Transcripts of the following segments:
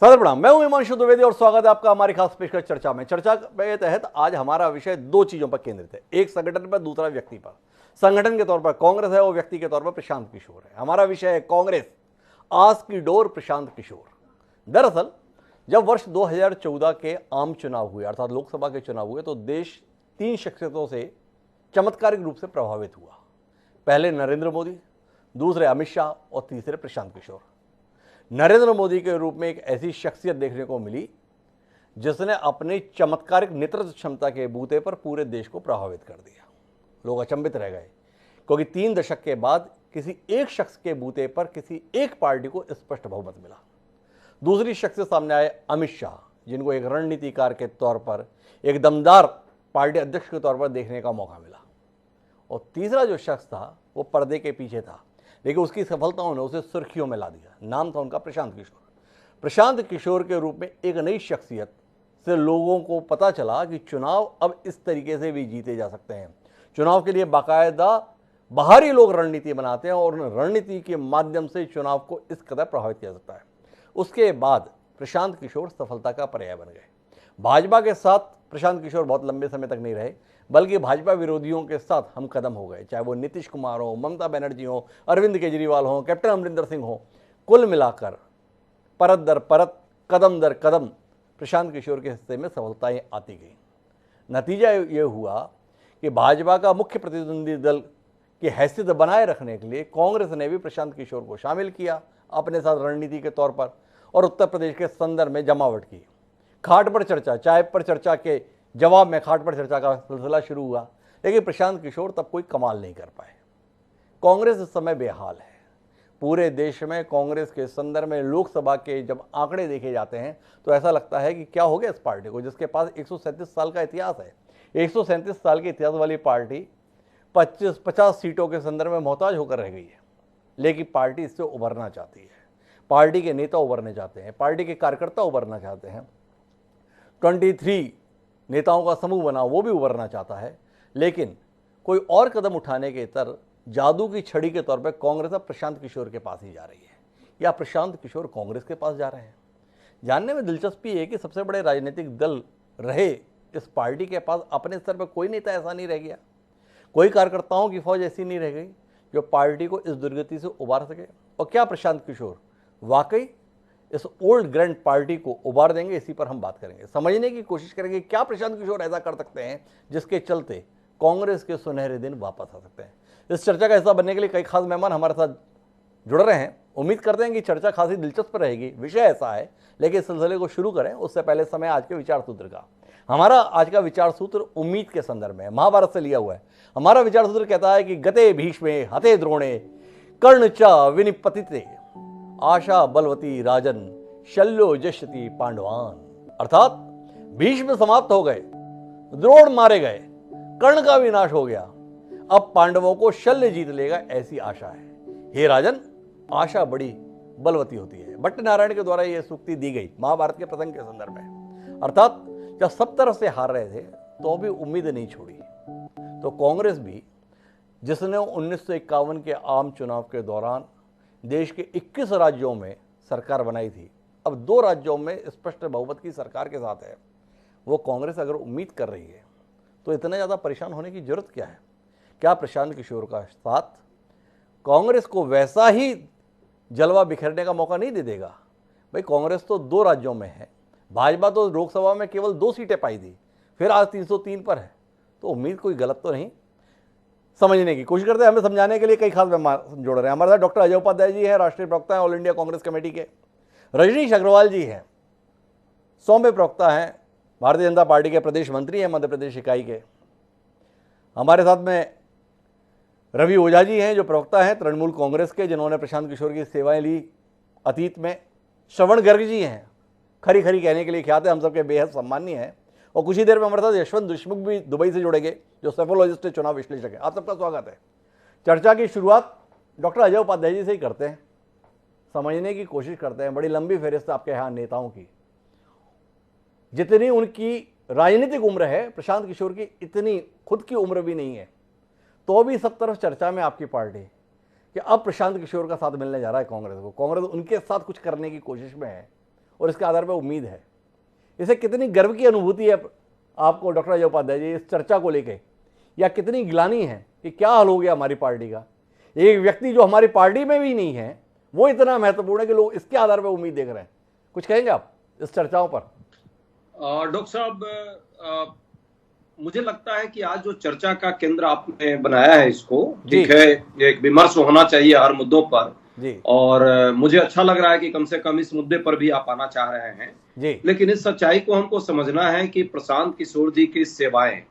सादर प्रणाम। मैं हूं हिमांशु द्विवेदी और स्वागत है आपका हमारी खास पेशकश चर्चा में। चर्चा के तहत आज हमारा विषय दो चीजों पर केंद्रित है, एक संगठन पर, दूसरा व्यक्ति पर। संगठन के तौर पर कांग्रेस है और व्यक्ति के तौर पर प्रशांत किशोर है। हमारा विषय है कांग्रेस, आस की डोर प्रशांत किशोर। दरअसल जब वर्ष 2014 के आम चुनाव हुए, अर्थात लोकसभा के चुनाव हुए, तो देश तीन शख्सियतों से चमत्कारिक रूप से प्रभावित हुआ। पहले नरेंद्र मोदी, दूसरे अमित शाह और तीसरे प्रशांत किशोर। नरेंद्र मोदी के रूप में एक ऐसी शख्सियत देखने को मिली जिसने अपनी चमत्कारिक नेतृत्व क्षमता के बूते पर पूरे देश को प्रभावित कर दिया। लोग अचंभित रह गए क्योंकि 3 दशक के बाद किसी एक शख्स के बूते पर किसी एक पार्टी को स्पष्ट बहुमत मिला। दूसरी शख्सियत सामने आए अमित शाह, जिनको एक रणनीतिकार के तौर पर, एक दमदार पार्टी अध्यक्ष के तौर पर देखने का मौका मिला। और तीसरा जो शख्स था वो पर्दे के पीछे था, लेकिन उसकी सफलताओं ने उसे सुर्खियों में ला दिया। नाम था उनका प्रशांत किशोर। प्रशांत किशोर के रूप में एक नई शख्सियत से लोगों को पता चला कि चुनाव अब इस तरीके से भी जीते जा सकते हैं। चुनाव के लिए बाकायदा बाहरी लोग रणनीति बनाते हैं और रणनीति के माध्यम से चुनाव को इस कदर प्रभावित किया जाता है। उसके बाद प्रशांत किशोर सफलता का पर्याय बन गए। भाजपा के साथ प्रशांत किशोर बहुत लंबे समय तक नहीं रहे, बल्कि भाजपा विरोधियों के साथ हम कदम हो गए, चाहे वो नीतीश कुमार हो, ममता बनर्जी हो, अरविंद केजरीवाल हो, कैप्टन अमरिंदर सिंह हो। कुल मिलाकर परत दर परत, कदम दर कदम प्रशांत किशोर के हिस्से में सफलताएं आती गई। नतीजा ये हुआ कि भाजपा का मुख्य प्रतिद्वंदी दल की हैसियत बनाए रखने के लिए कांग्रेस ने भी प्रशांत किशोर को शामिल किया अपने साथ रणनीति के तौर पर, और उत्तर प्रदेश के संदर्भ में जमावट की। खाट पर चर्चा, चाय पर चर्चा के जवाब में खाट पर चर्चा का सिलसिला शुरू हुआ, लेकिन प्रशांत किशोर तब कोई कमाल नहीं कर पाए। कांग्रेस इस समय बेहाल है। पूरे देश में कांग्रेस के संदर्भ में लोकसभा के जब आंकड़े देखे जाते हैं तो ऐसा लगता है कि क्या हो गया इस पार्टी को, जिसके पास 137 साल का इतिहास है। 137 साल के इतिहास वाली पार्टी 50 सीटों के संदर्भ में मोहताज होकर रह गई है। लेकिन पार्टी इससे उभरना चाहती है, पार्टी के नेता उभरने चाहते हैं, पार्टी के कार्यकर्ता उभरना चाहते हैं। 23 नेताओं का समूह बना, वो भी उभरना चाहता है। लेकिन कोई और कदम उठाने के इतर जादू की छड़ी के तौर पर कांग्रेस अब प्रशांत किशोर के पास ही जा रही है, या प्रशांत किशोर कांग्रेस के पास जा रहे हैं। जानने में दिलचस्पी है कि सबसे बड़े राजनीतिक दल रहे इस पार्टी के पास अपने स्तर पर कोई नेता ऐसा नहीं रह गया, कोई कार्यकर्ताओं की फौज ऐसी नहीं रह गई जो पार्टी को इस दुर्गति से उबार सके। और क्या प्रशांत किशोर वाकई इस ओल्ड ग्रैंड पार्टी को उबार देंगे? इसी पर हम बात करेंगे, समझने की कोशिश करेंगे क्या प्रशांत किशोर ऐसा कर सकते हैं जिसके चलते कांग्रेस के सुनहरे दिन वापस आ सकते हैं। इस चर्चा का हिस्सा बनने के लिए कई खास मेहमान हमारे साथ जुड़ रहे हैं। उम्मीद करते हैं कि चर्चा खासी दिलचस्प रहेगी। विषय ऐसा है, लेकिन इस सिलसिले को शुरू करें उससे पहले समय आज के विचार सूत्र का। हमारा आज का विचार सूत्र उम्मीद के संदर्भ में महाभारत से लिया हुआ है। हमारा विचार सूत्र कहता है कि गते भीष्मे हते द्रोणे कर्ण च विनिपतिते आशा बलवती राजन शल्यो जशति पांडवान। अर्थात भीष्म समाप्त हो गए, द्रोण मारे गए, कर्ण का विनाश हो गया, अब पांडवों को शल्य जीत लेगा ऐसी आशा है। हे राजन, आशा बड़ी बलवती होती है। भट्ट नारायण के द्वारा यह सूक्ति दी गई महाभारत के प्रसंग के संदर्भ में। अर्थात जब सब तरफ से हार रहे थे तो भी उम्मीद नहीं छोड़ी। तो कांग्रेस भी, जिसने 1951 के आम चुनाव के दौरान देश के 21 राज्यों में सरकार बनाई थी, अब 2 राज्यों में स्पष्ट बहुमत की सरकार के साथ है। वो कांग्रेस अगर उम्मीद कर रही है तो इतना ज़्यादा परेशान होने की जरूरत क्या है? क्या प्रशांत किशोर का साथ कांग्रेस को वैसा ही जलवा बिखेरने का मौका नहीं दे देगा? भाई, कांग्रेस तो 2 राज्यों में है, भाजपा तो लोकसभा में केवल 2 सीटें पाई थी, फिर आज 303 पर है। तो उम्मीद कोई गलत तो नहीं। समझने की कोशिश करते हैं। हमें समझाने के लिए कई खास मेहमान जुड़ रहे हैं। हमारे साथ डॉक्टर अजय उपाध्याय जी हैं, राष्ट्रीय प्रवक्ता हैं ऑल इंडिया कांग्रेस कमेटी के। रजनीश अग्रवाल जी हैं, सौम्य प्रवक्ता हैं, भारतीय जनता पार्टी के प्रदेश मंत्री हैं मध्य प्रदेश इकाई के। हमारे साथ में रवि ओझा जी हैं, जो प्रवक्ता हैं तृणमूल कांग्रेस के, जिन्होंने प्रशांत किशोर की सेवाएं ली अतीत में। श्रवण गर्ग जी हैं, खरी खरी कहने के लिए ख्यात है, हम सबके बेहद सम्मानीय हैं। और कुछ ही देर में हमारे साथ यशवंत देशमुख भी दुबई से जुड़ेंगे, जो सेफोलॉजिस्ट चुनाव विश्लेषक है। आप सबका स्वागत है। चर्चा की शुरुआत डॉक्टर अजय उपाध्याय जी से ही करते हैं, समझने की कोशिश करते हैं। बड़ी लंबी फहरिस्त आपके यहाँ नेताओं की, जितनी उनकी राजनीतिक उम्र है प्रशांत किशोर की इतनी खुद की उम्र भी नहीं है, तो भी सब तरफ चर्चा में आपकी पार्टी कि अब प्रशांत किशोर का साथ मिलने जा रहा है कांग्रेस को। कांग्रेस उनके साथ कुछ करने की कोशिश में है और इसके आधार पर उम्मीद है। इसे कितनी गर्व की अनुभूति है आपको डॉक्टर अजय उपाध्याय जी इस चर्चा को लेके, या कितनी गिलानी है कि क्या हाल हो गया हमारी पार्टी का? एक व्यक्ति जो हमारी पार्टी में भी नहीं है वो इतना महत्वपूर्ण है कि लोग इसके आधार पर उम्मीद देख रहे हैं। कुछ कहेंगे आप इस चर्चाओं पर? डॉक्टर साहब, मुझे लगता है कि आज जो चर्चा का केंद्र आपने बनाया है इसको, ठीक है, एक विमर्श होना चाहिए हर मुद्दों पर जी। और मुझे अच्छा लग रहा है कि कम से कम इस मुद्दे पर भी आप आना चाह रहे हैं जी। लेकिन इस सच्चाई को हमको समझना है कि प्रशांत किशोर जी की सेवाएं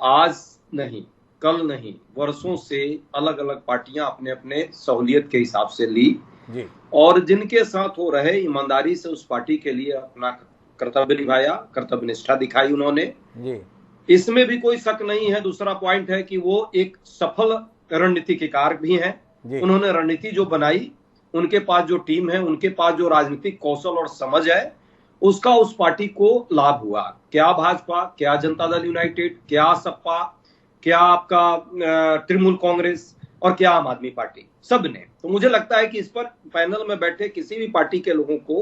आज नहीं, कल नहीं, वर्षों से अलग अलग पार्टियां अपने अपने सहूलियत के हिसाब से ली जी। और जिनके साथ हो रहे ईमानदारी से उस पार्टी के लिए अपना कर्तव्य निभाया, कर्तव्य निष्ठा दिखाई उन्होंने जी। इसमें भी कोई शक नहीं है। दूसरा पॉइंट है कि वो एक सफल रणनीतिकार भी हैं। उन्होंने रणनीति जो बनाई, उनके पास जो टीम है, उनके पास जो राजनीतिक कौशल और समझ है, उसका उस पार्टी को लाभ हुआ। क्या भाजपा, क्या जनता दल यूनाइटेड, क्या सपा, क्या आपका तृणमूल कांग्रेस और क्या आम आदमी पार्टी, सब ने। तो मुझे लगता है कि इस पर पैनल में बैठे किसी भी पार्टी के लोगों को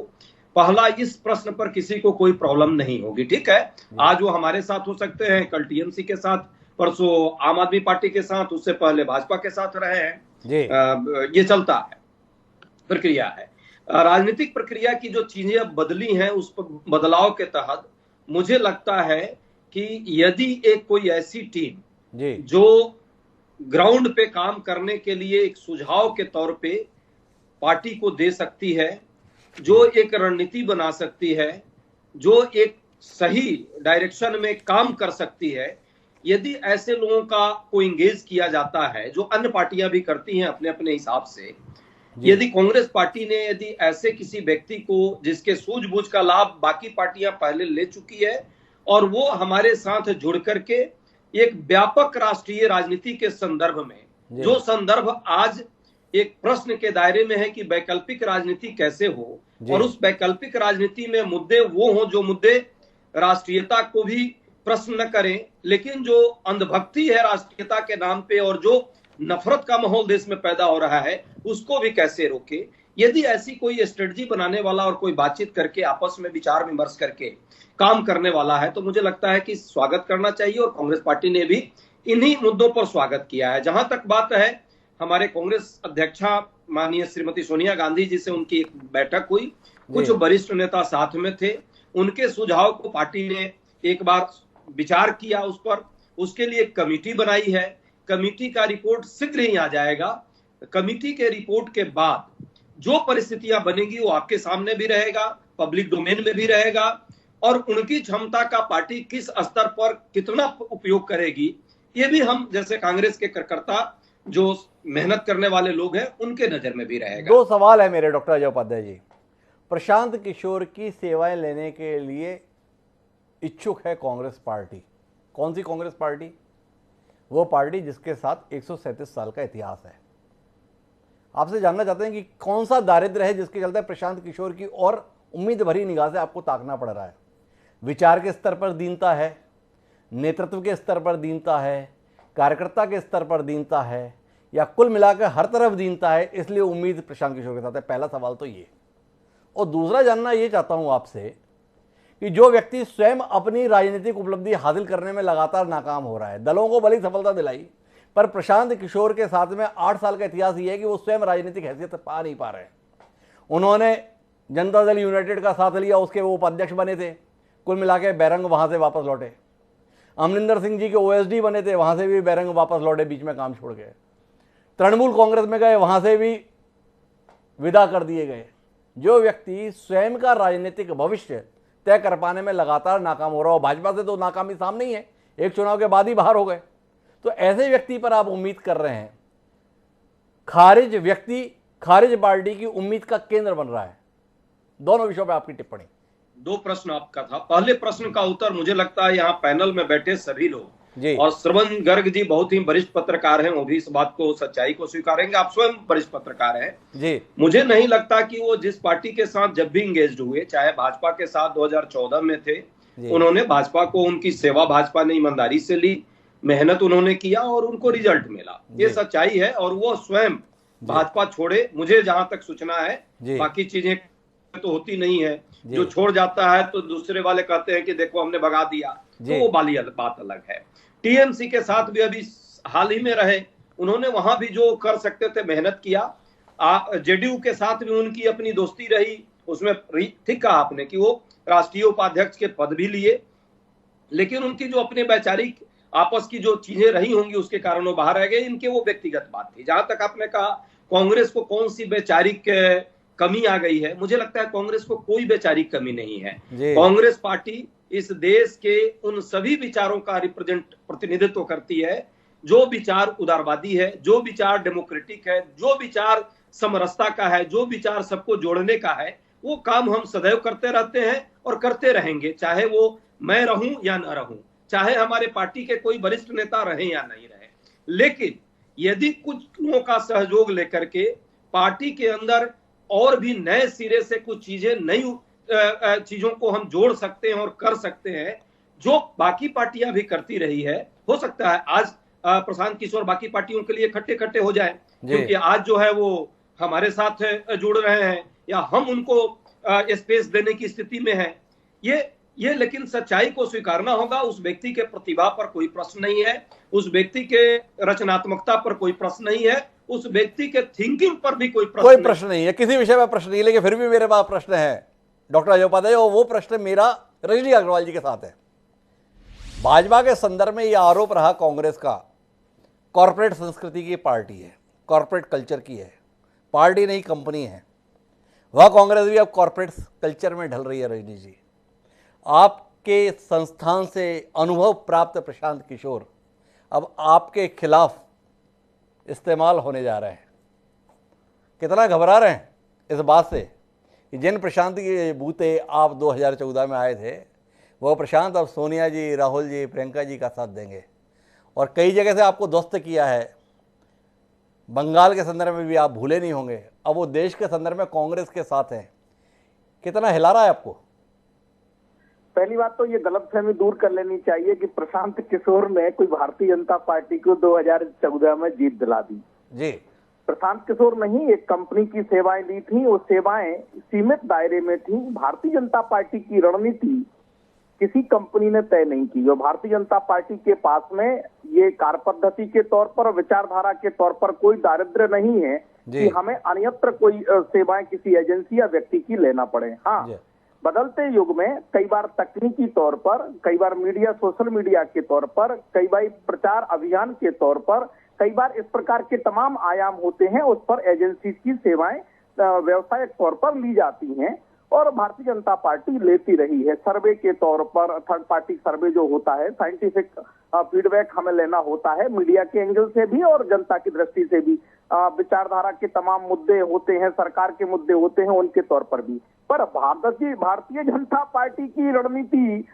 पहला इस प्रश्न पर किसी को कोई प्रॉब्लम नहीं होगी। ठीक है, आज वो हमारे साथ हो सकते हैं, कल टीएमसी के साथ, परसों आम आदमी पार्टी के साथ, उससे पहले भाजपा के साथ रहे हैं जी। ये चलता है, प्रक्रिया है। राजनीतिक प्रक्रिया की जो चीजें अब बदली हैं, उस बदलाव के तहत मुझे लगता है कि यदि एक कोई ऐसी टीम जी। जो ग्राउंड पे काम करने के लिए एक सुझाव के तौर पे पार्टी को दे सकती है, जो एक रणनीति बना सकती है, जो एक सही डायरेक्शन में काम कर सकती है, यदि ऐसे लोगों का को इंगेज किया जाता है, जो अन्य पार्टियां भी करती हैं अपने अपने हिसाब से, यदि कांग्रेस पार्टी ने यदि ऐसे किसी व्यक्ति को जिसके सूझबूझ का लाभ बाकी पार्टियां पहले ले चुकी है और वो हमारे साथ जुड़ करके एक व्यापक राष्ट्रीय राजनीति के संदर्भ में, जो संदर्भ आज एक प्रश्न के दायरे में है कि वैकल्पिक राजनीति कैसे हो, और उस वैकल्पिक राजनीति में मुद्दे वो हो जो मुद्दे राष्ट्रीयता को भी प्रश्न न करें, लेकिन जो अंधभक्ति है राष्ट्रीयता के नाम पे और जो नफरत का माहौल देश में पैदा हो रहा है, उसको भी कैसे रोके। यदि ऐसी कोई स्ट्रेटजी बनाने वाला और कोई बातचीत करके आपस में विचार विमर्श करके काम करने वाला है, तो मुझे लगता है कि स्वागत करना चाहिए, और कांग्रेस पार्टी ने भी इन्हीं मुद्दों पर स्वागत किया है। जहां तक बात है हमारे कांग्रेस अध्यक्षा माननीय श्रीमती सोनिया गांधी जी से उनकी एक बैठक हुई, कुछ वरिष्ठ नेता साथ में थे, उनके सुझाव को पार्टी ने एक बार विचार किया उस पर, उसके लिए एक कमेटी बनाई है। कमेटी का रिपोर्ट शीघ्र ही आ जाएगा। कमेटी के रिपोर्ट के बाद जो परिस्थितियां बनेगी वो आपके सामने भी रहेगा, पब्लिक डोमेन में भी रहेगा, और उनकी क्षमता का पार्टी किस स्तर पर कितना उपयोग करेगी, ये भी हम जैसे कांग्रेस के कार्यकर्ता जो मेहनत करने वाले लोग हैं उनके नजर में भी रहेगा। दो सवाल है मेरे डॉक्टर अजय उपाध्याय जी। प्रशांत किशोर की सेवाएं लेने के लिए इच्छुक है कांग्रेस पार्टी। कौन सी कांग्रेस पार्टी? वो पार्टी जिसके साथ 137 साल का इतिहास है। आपसे जानना चाहते हैं कि कौन सा दारिद्र्य है जिसके चलते प्रशांत किशोर की और उम्मीद भरी निगाह से आपको ताकना पड़ रहा है? विचार के स्तर पर दीनता है, नेतृत्व के स्तर पर दीनता है, कार्यकर्ता के स्तर पर दीनता है, या कुल मिलाकर हर तरफ दीनता है, इसलिए उम्मीद प्रशांत किशोर के साथ है? पहला सवाल तो ये। और दूसरा जानना ये चाहता हूं आपसे कि जो व्यक्ति स्वयं अपनी राजनीतिक उपलब्धि हासिल करने में लगातार नाकाम हो रहा है, दलों को भली सफलता दिलाई, पर प्रशांत किशोर के साथ में 8 साल का इतिहास ये है कि वो स्वयं राजनीतिक हैसियत पा नहीं पा रहे। उन्होंने जनता दल यूनाइटेड का साथ लिया, उसके वो उपाध्यक्ष बने थे, कुल मिला के बैरंग वहां से वापस लौटे। अमरिंदर सिंह जी के ओएसडी बने थे, वहां से भी बैरंग वापस लौटे, बीच में काम छोड़ गए। तृणमूल कांग्रेस में गए, वहां से भी विदा कर दिए गए। जो व्यक्ति स्वयं का राजनीतिक भविष्य तय कर पाने में लगातार नाकाम हो रहा हो, भाजपा से तो नाकामी सामने ही है, एक चुनाव के बाद ही बाहर हो गए, तो ऐसे व्यक्ति पर आप उम्मीद कर रहे हैं। खारिज व्यक्ति खारिज पार्टी की उम्मीद का केंद्र बन रहा है। दोनों विषयों पर आपकी टिप्पणी। दो प्रश्न आपका था। पहले प्रश्न का उत्तर मुझे लगता है यहाँ पैनल में बैठे सभी लोग जी, और श्रवण गर्ग जी बहुत ही वरिष्ठ पत्रकार हैं, वो भी इस बात को, सच्चाई को स्वीकारेंगे। आप स्वयं वरिष्ठ पत्रकार हैं जी। मुझे नहीं लगता कि वो जिस पार्टी के साथ जब भी इंगेज हुए, चाहे भाजपा के साथ 2014 में थे, उन्होंने भाजपा को, उनकी सेवा भाजपा ने ईमानदारी से ली, मेहनत उन्होंने किया और उनको रिजल्ट मिला, ये सच्चाई है। और वो स्वयं भाजपा छोड़े, मुझे जहां तक सूचना है, बाकी चीजें तो होती नहीं है। जो छोड़ जाता है तो दूसरे वाले कहते हैं कि देखो हमने भगा दिया, तो वो वाली बात अलग है। टीएमसी के साथ भी अभी हाल ही में रहे, उन्होंने वहां भी जो कर सकते थे मेहनत किया। जेडीयू के साथ भी उनकी अपनी दोस्ती रही, उसमें ठीक कहा आपने कि वो राष्ट्रीय उपाध्यक्ष के पद भी लिए, लेकिन उनकी जो अपने वैचारिक आपस की जो चीजें रही होंगी उसके कारण वो बाहर रह गए। इनके वो व्यक्तिगत बात थी। जहां तक आपने कहा कांग्रेस को कौन सी वैचारिक कमी आ गई है, मुझे लगता है कांग्रेस को कोई वैचारिक कमी नहीं है। कांग्रेस पार्टी इस देश के उन सभी विचारों का प्रतिनिधित्व करती है जो विचार उदारवादी है, जो विचार डेमोक्रेटिक है, जो विचार समरसता का है, जो विचार सबको जोड़ने का है। वो काम हम सदैव करते रहते हैं और करते रहेंगे, चाहे वो मैं रहूं या न रहूं, चाहे हमारे पार्टी के कोई वरिष्ठ नेता रहे या नहीं रहे। लेकिन यदि कुछ लोगों का सहयोग लेकर के पार्टी के अंदर और भी नए सिरे से कुछ चीजें, नई चीजों को हम जोड़ सकते हैं और कर सकते हैं, जो बाकी पार्टियां भी करती रही है। हो सकता है आज प्रशांत किशोर बाकी पार्टियों के लिए खट्टे खट्टे हो जाए, क्योंकि आज जो है वो हमारे साथ जुड़ रहे हैं या हम उनको स्पेस देने की स्थिति में है। ये लेकिन सच्चाई को स्वीकारना होगा। उस व्यक्ति के प्रतिभा पर कोई प्रश्न नहीं है, उस व्यक्ति के रचनात्मकता पर कोई प्रश्न नहीं है, उस व्यक्ति के थिंकिंग पर भी कोई प्रश्न नहीं है। किसी विषय में प्रश्न नहीं है, लेकिन फिर भी मेरे पास प्रश्न है डॉक्टर अजय उपाध्याय, और वो प्रश्न मेरा रजनी अग्रवाल जी के साथ है। भाजपा के संदर्भ में यह आरोप रहा कांग्रेस का कॉर्पोरेट संस्कृति की पार्टी है, कॉर्पोरेट कल्चर की है, पार्टी नहीं कंपनी है। वह कांग्रेस भी अब कॉर्पोरेट कल्चर में ढल रही है। रजनी जी, आपके संस्थान से अनुभव प्राप्त प्रशांत किशोर अब आपके खिलाफ इस्तेमाल होने जा रहे हैं। कितना घबरा रहे हैं इस बात से कि जिन प्रशांत के बूते आप 2014 में आए थे, वो प्रशांत अब सोनिया जी, राहुल जी, प्रियंका जी का साथ देंगे, और कई जगह से आपको ध्वस्त किया है। बंगाल के संदर्भ में भी आप भूले नहीं होंगे, अब वो देश के संदर्भ में कांग्रेस के साथ हैं। कितना हिला रहा है आपको? पहली बात तो ये गलतफहमी दूर कर लेनी चाहिए कि प्रशांत किशोर ने कोई भारतीय जनता पार्टी को 2014 में जीत दिला दी। जी, प्रशांत किशोर नहीं, एक कंपनी की सेवाएं दी थी, वो सेवाएं सीमित दायरे में थी। भारतीय जनता पार्टी की रणनीति किसी कंपनी ने तय नहीं की। जो भारतीय जनता पार्टी के पास में ये कार्य पद्धति के तौर पर, विचारधारा के तौर पर कोई दारिद्र्य नहीं है कि हमें अन्यत्र कोई सेवाएं किसी एजेंसी या व्यक्ति की लेना पड़े। हाँ, बदलते युग में कई बार तकनीकी तौर पर, कई बार मीडिया, सोशल मीडिया के तौर पर, कई बार प्रचार अभियान के तौर पर, कई बार इस प्रकार के तमाम आयाम होते हैं, उस पर एजेंसी की सेवाएं व्यवसायिक तौर पर ली जाती हैं और भारतीय जनता पार्टी लेती रही है। सर्वे के तौर पर, थर्ड पार्टी सर्वे जो होता है, साइंटिफिक फीडबैक हमें लेना होता है मीडिया के एंगल से भी और जनता की दृष्टि से भी। विचारधारा के तमाम मुद्दे होते हैं, सरकार के मुद्दे होते हैं, उनके तौर पर भी। पर भारतीय जनता पार्टी की रणनीति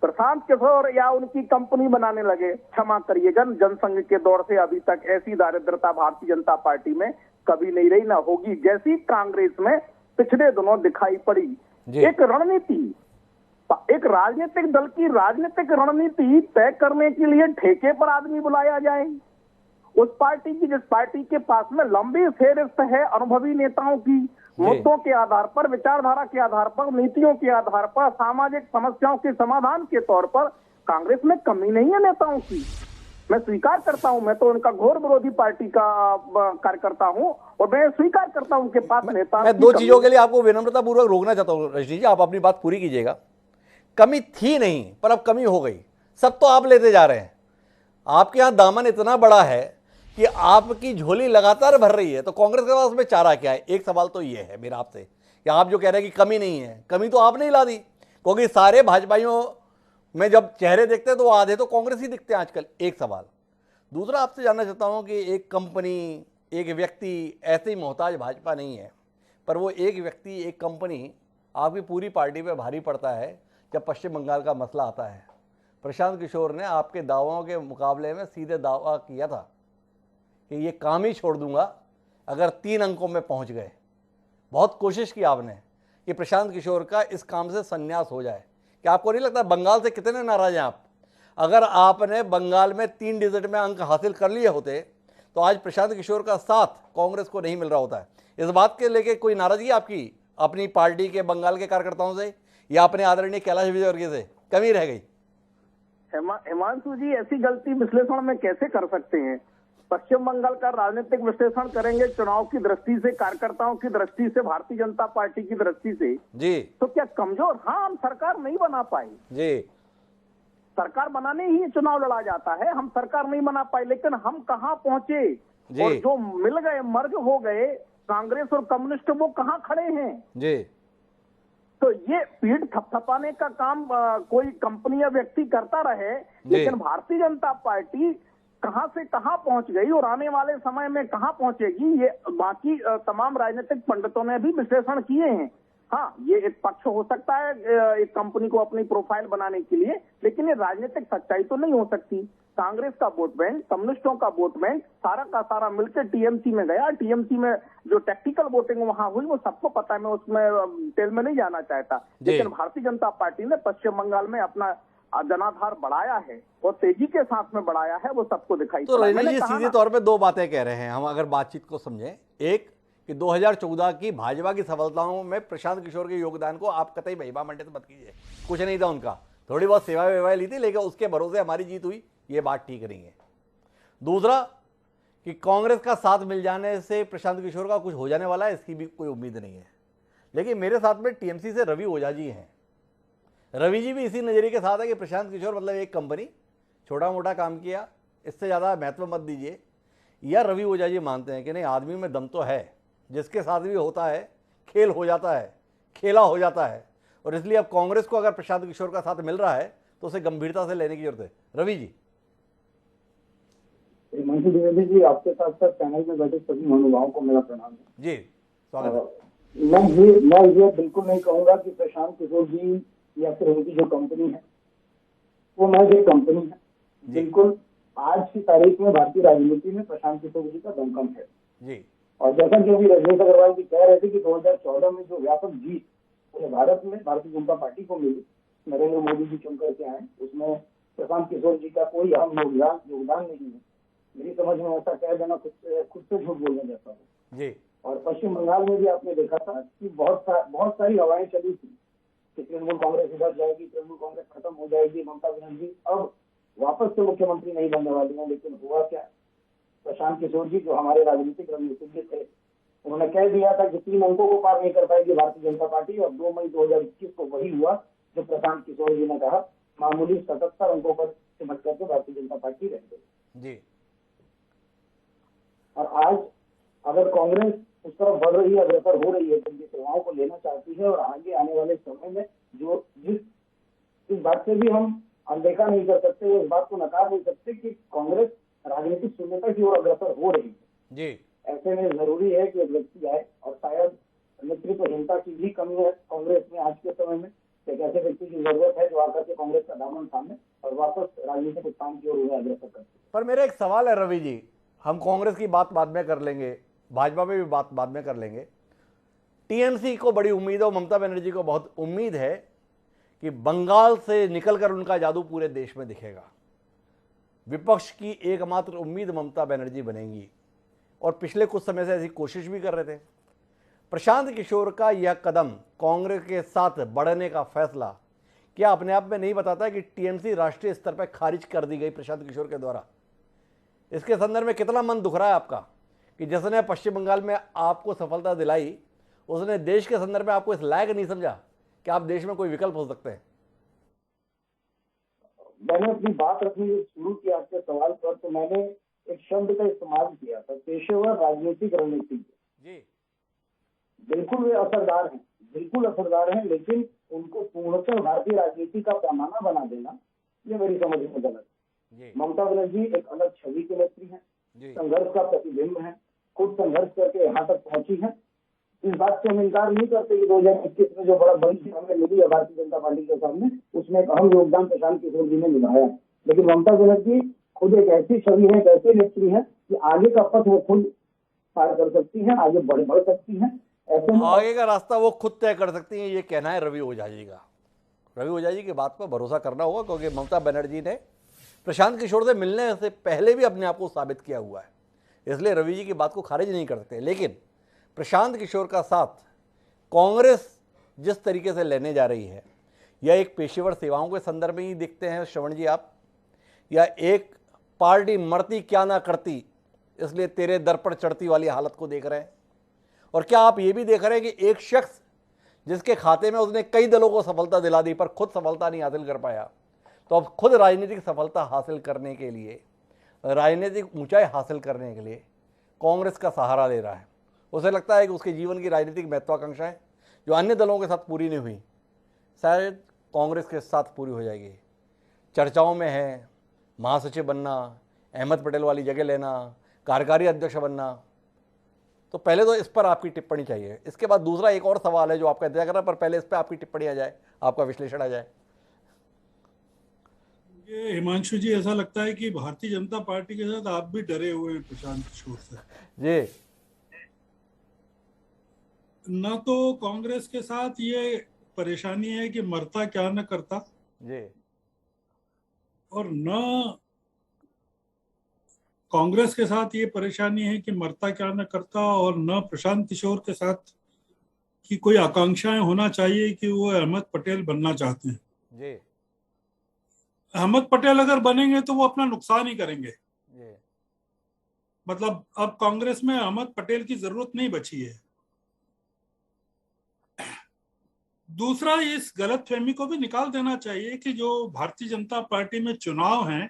प्रशांत किशोर या उनकी कंपनी बनाने लगे, क्षमा करिएगा, जनसंघ के दौर से अभी तक ऐसी दारिद्रता भारतीय जनता पार्टी में कभी नहीं रही, ना होगी, जैसी कांग्रेस में पिछले दिनों दिखाई पड़ी। एक रणनीति, एक राजनीतिक दल की राजनीतिक रणनीति तय करने के लिए ठेके पर आदमी बुलाया जाए। उस पार्टी की, जिस पार्टी के पास में लंबी फेहरिस्त है अनुभवी नेताओं की, मुद्दों के आधार पर, विचारधारा के आधार पर, नीतियों के आधार पर, सामाजिक समस्याओं के समाधान के तौर पर कांग्रेस में कमी नहीं है नेताओं की। मैं स्वीकार करता हूं, मैं तो उनका घोर विरोधी पार्टी का कार्यकर्ता हूं और मैं स्वीकार करता हूं उनके पास नेता। मैं दो चीजों के लिए आपको विनम्रता पूर्वक रोकना चाहता हूं रजनी जी, आप अपनी बात पूरी कीजिएगा। कमी थी नहीं, पर अब कमी हो गई। सब तो आप लेते जा रहे हैं। आपके यहां दामन इतना बड़ा है कि आपकी झोली लगातार भर रही है, तो कांग्रेस के पास में चारा क्या है? एक सवाल तो ये है मेरा आपसे कि आप जो कह रहे हैं कि कमी नहीं है, कमी तो आपने ही ला दी, क्योंकि सारे भाजपाइयों में जब चेहरे देखते हैं तो आधे तो कांग्रेस ही दिखते हैं आजकल। एक सवाल। दूसरा, आपसे जानना चाहता हूं कि एक कंपनी, एक व्यक्ति ऐसे ही मोहताज भाजपा नहीं है, पर वो एक व्यक्ति, एक कंपनी आपकी पूरी पार्टी पे भारी पड़ता है जब पश्चिम बंगाल का मसला आता है। प्रशांत किशोर ने आपके दावों के मुकाबले में सीधे दावा किया था कि ये काम ही छोड़ दूंगा अगर 3 अंकों में पहुंच गए। बहुत कोशिश की आपने कि प्रशांत किशोर का इस काम से संन्यास हो जाए। क्या आपको नहीं लगता बंगाल से कितने नाराज हैं आप? अगर आपने बंगाल में 3 डिजिट में अंक हासिल कर लिए होते तो आज प्रशांत किशोर का साथ कांग्रेस को नहीं मिल रहा होता है। इस बात के लेके कोई नाराजगी आपकी अपनी पार्टी के बंगाल के कार्यकर्ताओं से या अपने आदरणीय कैलाश विजयवर्गीय से कमी रह गई? हिमांशु जी, ऐसी गलती विश्लेषण में कैसे कर सकते हैं? पश्चिम बंगाल का राजनीतिक विश्लेषण करेंगे चुनाव की दृष्टि से, कार्यकर्ताओं की दृष्टि से, भारतीय जनता पार्टी की दृष्टि से जी, तो क्या कमजोर? हाँ, हम सरकार नहीं बना पाए जी, सरकार बनाने ही चुनाव लड़ा जाता है, हम सरकार नहीं बना पाए, लेकिन हम कहां पहुंचे और जो मिल गए, मर्ज हो गए कांग्रेस और कम्युनिस्ट, वो कहां खड़े हैं जी। तो ये पीठ थपथपाने का काम कोई कंपनी या व्यक्ति करता रहे, लेकिन भारतीय जनता पार्टी कहां से कहां पहुंच गई और आने वाले समय में कहां पहुंचेगी, ये बाकी तमाम राजनीतिक पंडितों ने भी विश्लेषण किए हैं। हाँ, ये एक पक्ष हो सकता है एक कंपनी को अपनी प्रोफाइल बनाने के लिए, लेकिन ये राजनीतिक सच्चाई तो नहीं हो सकती। कांग्रेस का वोट बैंक, कम्युनिस्टों का वोट बैंक सारा का सारा मिलकर टीएमसी में गया। टीएमसी में जो टेक्निकल वोटिंग वहां हुई वो सबको पता है, मैं उसमें डिटेल में नहीं जाना चाहता, लेकिन भारतीय जनता पार्टी ने पश्चिम बंगाल में अपना जनाधार बढ़ाया है और तेजी के साथ में बढ़ाया है, वो सबको दिखाई तो रजनी जी सीधे तौर पे दो बातें कह रहे हैं, हम अगर बातचीत को समझें। एक कि 2014 की भाजपा की सफलताओं में प्रशांत किशोर के योगदान को आप कतई महिमा मंडित मत कीजिए, कुछ नहीं था उनका, थोड़ी बहुत सेवाएं वेवाएं ली थी, लेकिन उसके भरोसे हमारी जीत हुई, ये बात ठीक नहीं है। दूसरा कि कांग्रेस का साथ मिल जाने से प्रशांत किशोर का कुछ हो जाने वाला है, इसकी भी कोई उम्मीद नहीं है। लेकिन मेरे साथ में टीएमसी से रवि ओझा जी हैं। रवि जी भी इसी नजरिए के साथ है कि प्रशांत किशोर मतलब एक कंपनी, छोटा मोटा काम किया, इससे ज़्यादा महत्व मत दीजिए। या रवि ओझा जी मानते हैं कि नहीं, आदमी में दम तो है, जिसके साथ भी होता है खेल हो जाता है, खेला हो जाता है, और इसलिए अब कांग्रेस को अगर प्रशांत किशोर का साथ मिल रहा है तो उसे गंभीरता से लेने की जरूरत है। रवि जी। हिमांशु द्विवेदी जी, आपके साथ साथ पैनल में बैठे सभी महानुभावों को मेरा प्रणाम है जी, स्वागत है। मैं ये बिल्कुल नहीं कहूंगा कि प्रशांत किशोर जी या फिर उनकी जो कंपनी है वो महज एक कंपनी है। बिल्कुल आज की तारीख में भारतीय राजनीति में प्रशांत किशोर जी का दमखम है जी। और जैसा कि अभी रजनीश अग्रवाल जी कह रहे थे कि 2014 में जो व्यापक जीत पूरे भारत में भारतीय जनता पार्टी को मिली, नरेंद्र मोदी जी चुन करके आए, उसमें प्रशांत किशोर जी का कोई अहम योगदान नहीं है। मेरी समझ में ऐसा कह देना खुद से झूठ बोलने जैसा है जी। और पश्चिम बंगाल में भी आपने देखा था कि बहुत सारी हवाएं चली थी कि तृणमूल कांग्रेस इधर जाएगी, तृणमूल कांग्रेस खत्म हो जाएगी, ममता बनर्जी अब वापस से मुख्यमंत्री नहीं बनने वाली है। लेकिन हुआ क्या, प्रशांत किशोर जी जो हमारे राजनीतिक रणनीतिज्ञ थे, उन्होंने कह दिया था कि 3 अंकों को पार नहीं कर पाएगी भारतीय जनता पार्टी, और 2 मई 2021 को वही हुआ जो प्रशांत किशोर जी ने कहा, मामूली 77 अंकों पर सिमट करके भारतीय जनता पार्टी रह गई जी। और आज अगर कांग्रेस उस तरफ बढ़ रही है, अग्रसर हो रही है, जिनकी सेवाओं को लेना चाहती है, और आगे आने वाले समय में जो इस बात से भी हम अनदेखा नहीं कर सकते, इस बात को नकार नहीं सकते कि कांग्रेस राजनीतिक शून्यता की ओर अग्रसर हो रही है जी। ऐसे में जरूरी है कि एक व्यक्ति आए, और शायद नेतृत्वहीनता की भी कमी है कांग्रेस में आज के समय में, एक ऐसे व्यक्ति की जरूरत है जो आकर के कांग्रेस का दामन थामे और वापस राजनीतिक उत्थान की ओर उन्हें अग्रसर करते। पर मेरा एक सवाल है रवि जी, हम कांग्रेस की बात बाद में कर लेंगे, भाजपा में भी बात बाद में कर लेंगे। टीएमसी को बड़ी उम्मीद है और ममता बनर्जी को बहुत उम्मीद है कि बंगाल से निकलकर उनका जादू पूरे देश में दिखेगा। विपक्ष की एकमात्र उम्मीद ममता बनर्जी बनेंगी, और पिछले कुछ समय से ऐसी कोशिश भी कर रहे थे। प्रशांत किशोर का यह कदम, कांग्रेस के साथ बढ़ने का फैसला, क्या अपने आप में नहीं बताता कि टीएमसी राष्ट्रीय स्तर पर खारिज कर दी गई प्रशांत किशोर के द्वारा? इसके संदर्भ में कितना मन दुख रहा है आपका कि जिसने पश्चिम बंगाल में आपको सफलता दिलाई, उसने देश के संदर्भ में आपको इस लायक नहीं समझा कि आप देश में कोई विकल्प हो सकते हैं? मैंने अपनी बात रखनी शुरू की आपके सवाल पर, तो मैंने एक शब्द का इस्तेमाल किया था, पेशेवर राजनीतिक रणनीतिज्ञ जी। बिल्कुल वे असरदार हैं, बिल्कुल असरदार हैं, लेकिन उनको पूर्णतः भारतीय राजनीति का पैमाना बना देना, ये मेरी समझ में गलत है। ममता बनर्जी एक अलग छवि की नेत्री है, संघर्ष का प्रतिबिंब है, खुद संघर्ष करके यहाँ तक पहुंची है। इस बात से हम इनकार नहीं करते कि 2021 में जो बड़ी हमें मिली है भारतीय जनता पार्टी के सामने, उसमें एक अहम योगदान प्रशांत किशोर जी ने निभाया। लेकिन ममता बनर्जी खुद एक ऐसी छवि है, एक ऐसी नेत्री है कि आगे का पथ वो खुद पार कर सकती है, आगे बढ़ सकती है। ऐसे में आगे का रास्ता वो खुद तय कर सकती है, ये कहना है रवि ओझा जी का। रवि ओझा जी की बात पर भरोसा करना होगा, क्योंकि ममता बनर्जी ने प्रशांत किशोर से मिलने से पहले भी अपने आप को साबित किया हुआ है, इसलिए रवि जी की बात को खारिज नहीं कर सकते। लेकिन प्रशांत किशोर का साथ कांग्रेस जिस तरीके से लेने जा रही है, या एक पेशेवर सेवाओं के संदर्भ में ही देखते हैं श्रवण जी आप, या एक पार्टी मरती क्या ना करती इसलिए तेरे दर पर चढ़ती वाली हालत को देख रहे हैं? और क्या आप ये भी देख रहे हैं कि एक शख्स जिसके खाते में उसने कई दलों को सफलता दिला दी पर खुद सफलता नहीं हासिल कर पाया, तो अब खुद राजनीतिक सफलता हासिल करने के लिए, राजनीतिक ऊंचाई हासिल करने के लिए कांग्रेस का सहारा ले रहा है। उसे लगता है कि उसके जीवन की राजनीतिक महत्वाकांक्षाएं जो अन्य दलों के साथ पूरी नहीं हुई, शायद कांग्रेस के साथ पूरी हो जाएगी। चर्चाओं में है महासचिव बनना, अहमद पटेल वाली जगह लेना, कार्यकारी अध्यक्ष बनना। तो पहले तो इस पर आपकी टिप्पणी चाहिए। इसके बाद दूसरा एक और सवाल है जो आपका इंतजार कर रहा है, पर पहले इस पर आपकी टिप्पणी आ जाए, आपका विश्लेषण आ जाए। ये हिमांशु जी, ऐसा लगता है कि भारतीय जनता पार्टी के साथ आप भी डरे हुए हैं प्रशांत किशोर से जी। ना। तो कांग्रेस के साथ ये परेशानी है कि मरता क्या न करता जी, और न कांग्रेस के साथ ये परेशानी है कि मरता क्या न करता, और न प्रशांत किशोर के साथ कि कोई आकांक्षाएं होना चाहिए कि वो अहमद पटेल बनना चाहते हैं। जी, अहमद पटेल अगर बनेंगे तो वो अपना नुकसान ही करेंगे। जी, मतलब अब कांग्रेस में अहमद पटेल की जरूरत नहीं बची है। दूसरा, इस गलतफहमी को भी निकाल देना चाहिए कि जो भारतीय जनता पार्टी में चुनाव हैं,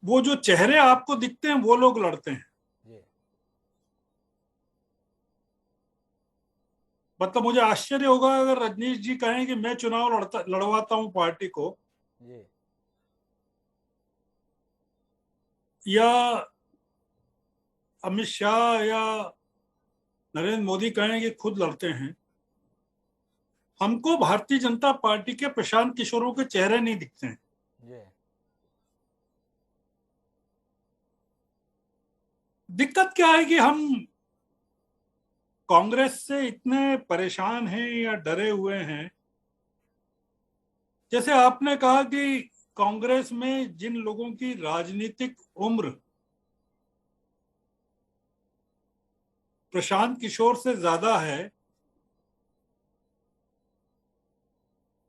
वो जो चेहरे आपको दिखते हैं वो लोग लड़ते हैं। जी, मतलब मुझे आश्चर्य होगा अगर रजनीश जी कहें कि मैं चुनाव लड़वाता हूं पार्टी को, जी, या अमित शाह या नरेंद्र मोदी कहें कि खुद लड़ते हैं। हमको भारतीय जनता पार्टी के प्रशांत किशोरों के चेहरे नहीं दिखते हैं। जी, दिक्कत क्या है कि हम कांग्रेस से इतने परेशान हैं या डरे हुए हैं। जैसे आपने कहा कि कांग्रेस में जिन लोगों की राजनीतिक उम्र प्रशांत किशोर से ज्यादा है,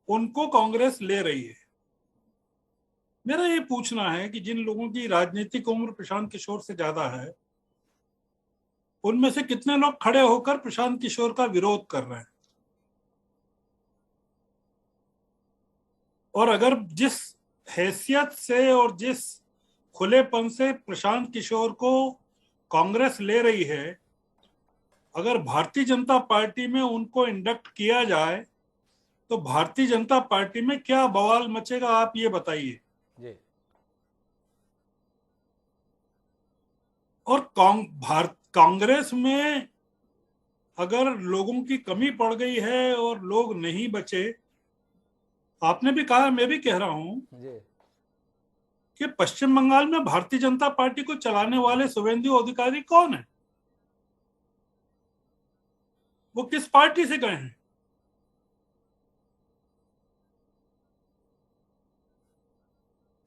उनको कांग्रेस ले रही है। मेरा ये पूछना है कि जिन लोगों की राजनीतिक उम्र प्रशांत किशोर से ज्यादा है, उनमें से कितने लोग खड़े होकर प्रशांत किशोर का विरोध कर रहे हैं? और अगर जिस हैसियत से और जिस खुलेपन से प्रशांत किशोर को कांग्रेस ले रही है, अगर भारतीय जनता पार्टी में उनको इंडक्ट किया जाए तो भारतीय जनता पार्टी में क्या बवाल मचेगा, आप ये बताइए। जी, और कांग्रेस में अगर लोगों की कमी पड़ गई है और लोग नहीं बचे, आपने भी कहा, मैं भी कह रहा हूं जी, कि पश्चिम बंगाल में भारतीय जनता पार्टी को चलाने वाले शुभेंदु अधिकारी कौन है? वो किस पार्टी से गए हैं?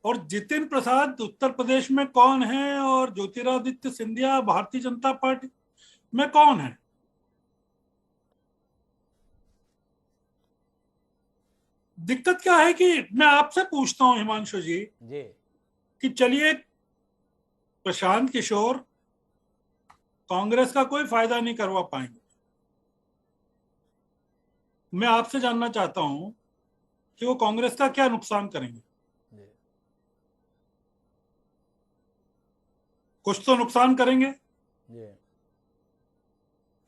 और जितिन प्रसाद उत्तर प्रदेश में कौन है? और ज्योतिरादित्य सिंधिया भारतीय जनता पार्टी में कौन है? दिक्कत क्या है कि मैं आपसे पूछता हूं हिमांशु जी, जी, कि चलिए प्रशांत किशोर कांग्रेस का कोई फायदा नहीं करवा पाएंगे। मैं आपसे जानना चाहता हूं कि वो कांग्रेस का क्या नुकसान करेंगे? जी, कुछ तो नुकसान करेंगे। जी,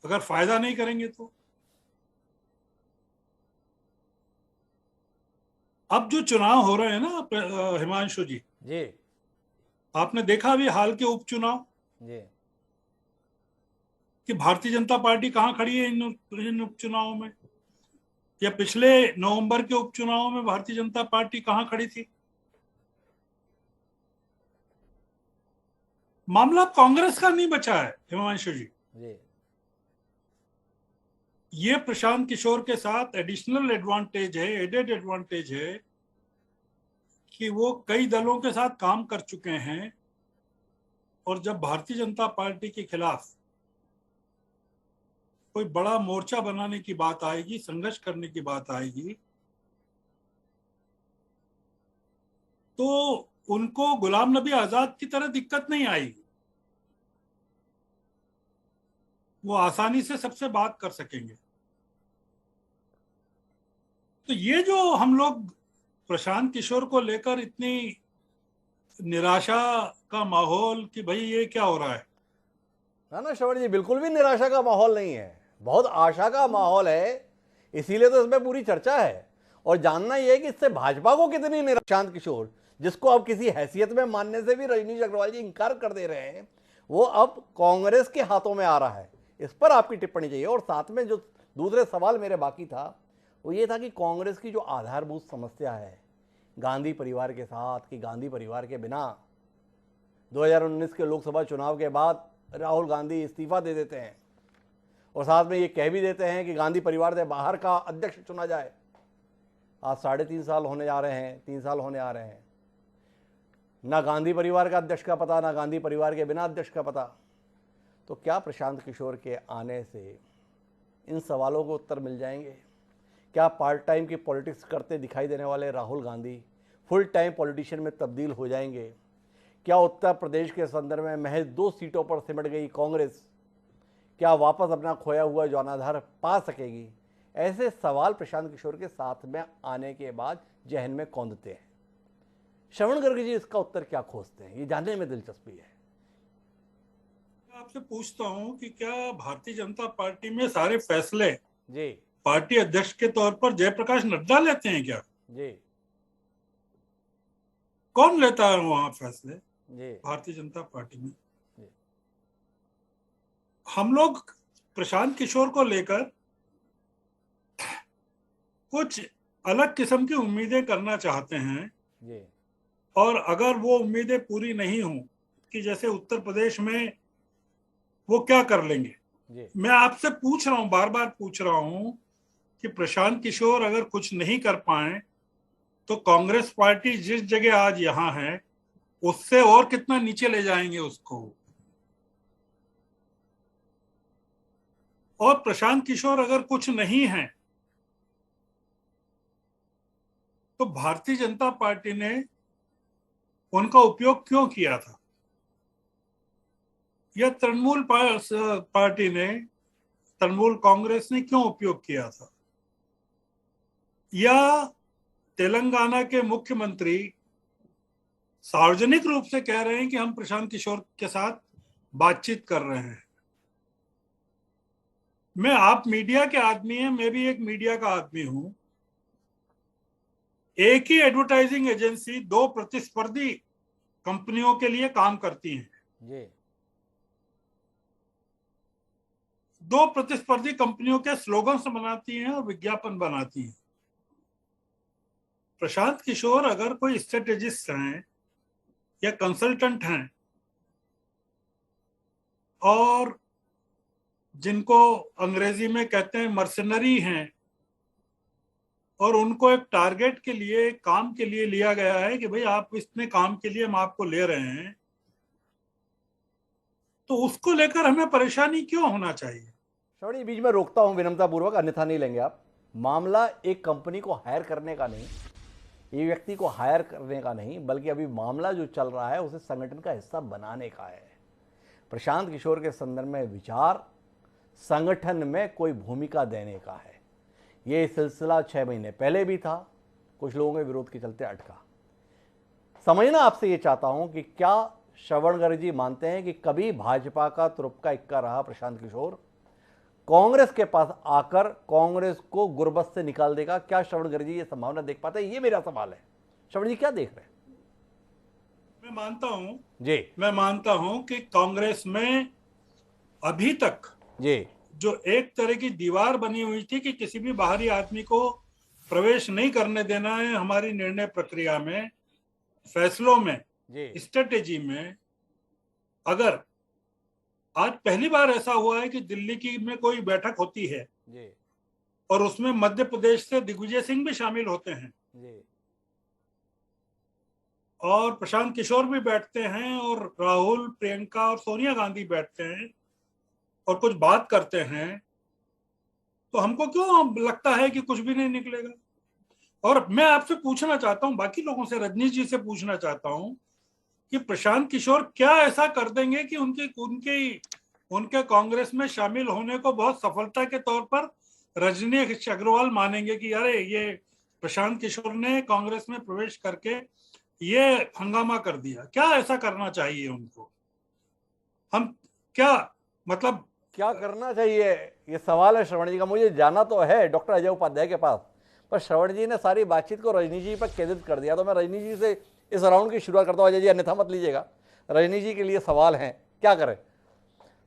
अगर फायदा नहीं करेंगे तो अब जो चुनाव हो रहे हैं ना हिमांशु जी, जी, आपने देखा भी हाल के उपचुनाव जी, कि भारतीय जनता पार्टी कहां खड़ी है इन उपचुनावों में, या पिछले नवंबर के उपचुनावों में भारतीय जनता पार्टी कहां खड़ी थी? मामला कांग्रेस का नहीं बचा है हिमांशु जी। जी, ये प्रशांत किशोर के साथ एडिशनल एडवांटेज है, एडेड एडवांटेज है कि वो कई दलों के साथ काम कर चुके हैं, और जब भारतीय जनता पार्टी के खिलाफ कोई बड़ा मोर्चा बनाने की बात आएगी, संघर्ष करने की बात आएगी, तो उनको गुलाम नबी आजाद की तरह दिक्कत नहीं आएगी। वो आसानी से सबसे बात कर सकेंगे। तो ये जो हम लोग प्रशांत किशोर को लेकर इतनी निराशा का माहौल कि भाई ये क्या हो रहा है, ना श्रवण जी, बिल्कुल भी निराशा का माहौल नहीं है, बहुत आशा का माहौल है। इसीलिए तो इसमें पूरी चर्चा है। और जानना यह है कि इससे भाजपा को कितनी निराशा। प्रशांत किशोर, जिसको अब किसी हैसियत में मानने से भी रजनीश अग्रवाल जी इंकार कर दे रहे हैं, वो अब कांग्रेस के हाथों में आ रहा है। इस पर आपकी टिप्पणी चाहिए। और साथ में जो दूसरे सवाल मेरे बाकी था वो ये था कि कांग्रेस की जो आधारभूत समस्या है गांधी परिवार के साथ, कि गांधी परिवार के बिना 2019 के लोकसभा चुनाव के बाद राहुल गांधी इस्तीफा दे देते हैं और साथ में ये कह भी देते हैं कि गांधी परिवार से बाहर का अध्यक्ष चुना जाए। आज 3.5 साल होने जा रहे हैं, 3 साल होने आ रहे हैं, ना गांधी परिवार का अध्यक्ष का पता, ना गांधी परिवार के बिना अध्यक्ष का पता। तो क्या प्रशांत किशोर के आने से इन सवालों को उत्तर मिल जाएंगे? क्या पार्ट टाइम की पॉलिटिक्स करते दिखाई देने वाले Rahul Gandhi full time politician में तब्दील हो जाएंगे? क्या उत्तर प्रदेश के संदर्भ में महज 2 सीटों पर सिमट गई कांग्रेस क्या वापस अपना खोया हुआ जौनाधार पा सकेगी? ऐसे सवाल प्रशांत किशोर के साथ में आने के बाद जहन में कौंधते हैं। श्रवण गर्ग जी इसका उत्तर क्या खोजते हैं, ये जानने में दिलचस्पी है। आपसे पूछता हूं कि क्या भारतीय जनता पार्टी में सारे फैसले जी पार्टी अध्यक्ष के तौर पर जयप्रकाश नड्डा लेते हैं क्या? जी कौन लेता है वहां फैसले जी भारतीय जनता पार्टी में? जी। हम लोग प्रशांत किशोर को लेकर कुछ अलग किस्म की उम्मीदें करना चाहते हैं जी और अगर वो उम्मीदें पूरी नहीं हों कि जैसे उत्तर प्रदेश में वो क्या कर लेंगे, मैं आपसे पूछ रहा हूं, बार बार पूछ रहा हूं कि प्रशांत किशोर अगर कुछ नहीं कर पाए तो कांग्रेस पार्टी जिस जगह आज यहां है उससे और कितना नीचे ले जाएंगे उसको। और प्रशांत किशोर अगर कुछ नहीं है तो भारतीय जनता पार्टी ने उनका उपयोग क्यों किया था, या तृणमूल पार्टी ने, तृणमूल कांग्रेस ने क्यों उपयोग किया था, या तेलंगाना के मुख्यमंत्री सार्वजनिक रूप से कह रहे हैं कि हम प्रशांत किशोर के साथ बातचीत कर रहे हैं। आप मीडिया के आदमी हैं, मैं भी एक मीडिया का आदमी हूं। एक ही एडवर्टाइजिंग एजेंसी 2 प्रतिस्पर्धी कंपनियों के लिए काम करती है जी। 2 प्रतिस्पर्धी कंपनियों के स्लोगन्स बनाती हैं और विज्ञापन बनाती हैं। प्रशांत किशोर अगर कोई स्ट्रेटेजिस्ट हैं या कंसल्टेंट हैं और जिनको अंग्रेजी में कहते हैं मर्सनरी हैं, और उनको एक टारगेट के लिए, काम के लिए लिया गया है कि भाई आप इतने काम के लिए हम आपको ले रहे हैं, तो उसको लेकर हमें परेशानी क्यों होना चाहिए? श्रवण, बीच में रोकता हूं विनम्रता पूर्वक, अन्यथा नहीं लेंगे आप। मामला एक कंपनी को हायर करने का नहीं, ये व्यक्ति को हायर करने का नहीं, बल्कि अभी मामला जो चल रहा है उसे संगठन का हिस्सा बनाने का है। प्रशांत किशोर के संदर्भ में विचार संगठन में कोई भूमिका देने का है। ये सिलसिला 6 महीने पहले भी था, कुछ लोगों के विरोध के चलते अटका। समझना आपसे ये चाहता हूं कि क्या श्रवण गर्ग जी मानते हैं कि कभी भाजपा का तुरुप्का इक्का रहा प्रशांत किशोर कांग्रेस के पास आकर कांग्रेस को गुरबत से निकाल देगा? क्या श्रवण गर्ग जी ये संभावना देख पाते हैं? ये मेरा सवाल है। श्रवण जी क्या देख रहे हैं? मैं मानता हूं जी, मैं मानता हूं कि कांग्रेस में अभी तक जी जो एक तरह की दीवार बनी हुई थी कि किसी भी बाहरी आदमी को प्रवेश नहीं करने देना है हमारी निर्णय प्रक्रिया में, फैसलों में, स्ट्रेटेजी में। अगर आज पहली बार ऐसा हुआ है कि दिल्ली की में कोई बैठक होती है जी और उसमें मध्य प्रदेश से दिग्विजय सिंह भी शामिल होते हैं जी और प्रशांत किशोर भी बैठते हैं और राहुल, प्रियंका और सोनिया गांधी बैठते हैं और कुछ बात करते हैं, तो हमको क्यों लगता है कि कुछ भी नहीं निकलेगा? और मैं आपसे पूछना चाहता हूं, बाकी लोगों से, रजनीश जी से पूछना चाहता हूं कि प्रशांत किशोर क्या ऐसा कर देंगे कि उनके कांग्रेस में शामिल होने को बहुत सफलता के तौर पर रजनीश अग्रवाल मानेंगे कि अरे ये प्रशांत किशोर ने कांग्रेस में प्रवेश करके ये हंगामा कर दिया? क्या ऐसा करना चाहिए उनको? हम क्या मतलब क्या करना चाहिए, ये सवाल है श्रवण जी का। मुझे जाना तो है डॉक्टर अजय उपाध्याय के पास, पर श्रवण जी ने सारी बातचीत को रजनी जी पर केंद्रित कर दिया। तो मैं रजनी जी से इस राउंड की शुरुआत करता हूँ। अजय जी अन्यथा मत लीजिएगा, रजनी जी के लिए सवाल हैं, क्या करें?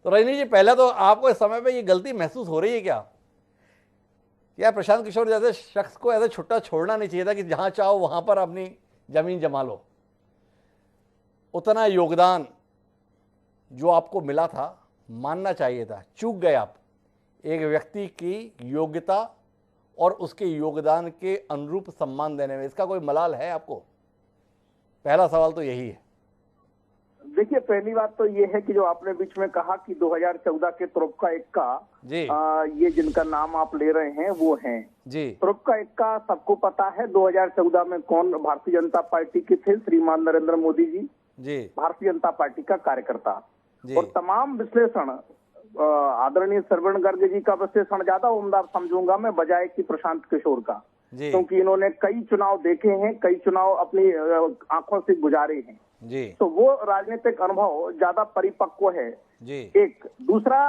तो रजनी जी, पहले तो आपको इस समय पे ये गलती महसूस हो रही है क्या प्रशांत किशोर जैसे शख्स को ऐसे छुट्टा छोड़ना नहीं चाहिए था कि जहां चाहो वहां पर अपनी जमीन जमा लो? उतना योगदान जो आपको मिला था मानना चाहिए था, चूक गए आप। एक व्यक्ति की योग्यता और उसके योगदान के अनुरूप सम्मान देने में, इसका कोई मलाल है आपको? पहला सवाल तो यही है। देखिए, पहली बात तो ये है कि जो आपने बीच में कहा कि 2014 के तुरुप्का एक्का जी, ये जिनका नाम आप ले रहे हैं वो हैं जी। तुरुप्का एक्का, सबको पता है 2014 में कौन भारतीय जनता पार्टी के थे। श्रीमान नरेंद्र मोदी जी, जी, भारतीय जनता पार्टी का कार्यकर्ता। जी। और तमाम विश्लेषण आदरणीय श्रवण गर्ग जी का विश्लेषण ज्यादा उम्दा समझूंगा मैं बजाय कि प्रशांत किशोर का, क्योंकि इन्होंने कई चुनाव देखे हैं, कई चुनाव अपनी आंखों से गुजारे हैं जी। तो वो राजनीतिक अनुभव ज्यादा परिपक्व है जी। एक। दूसरा,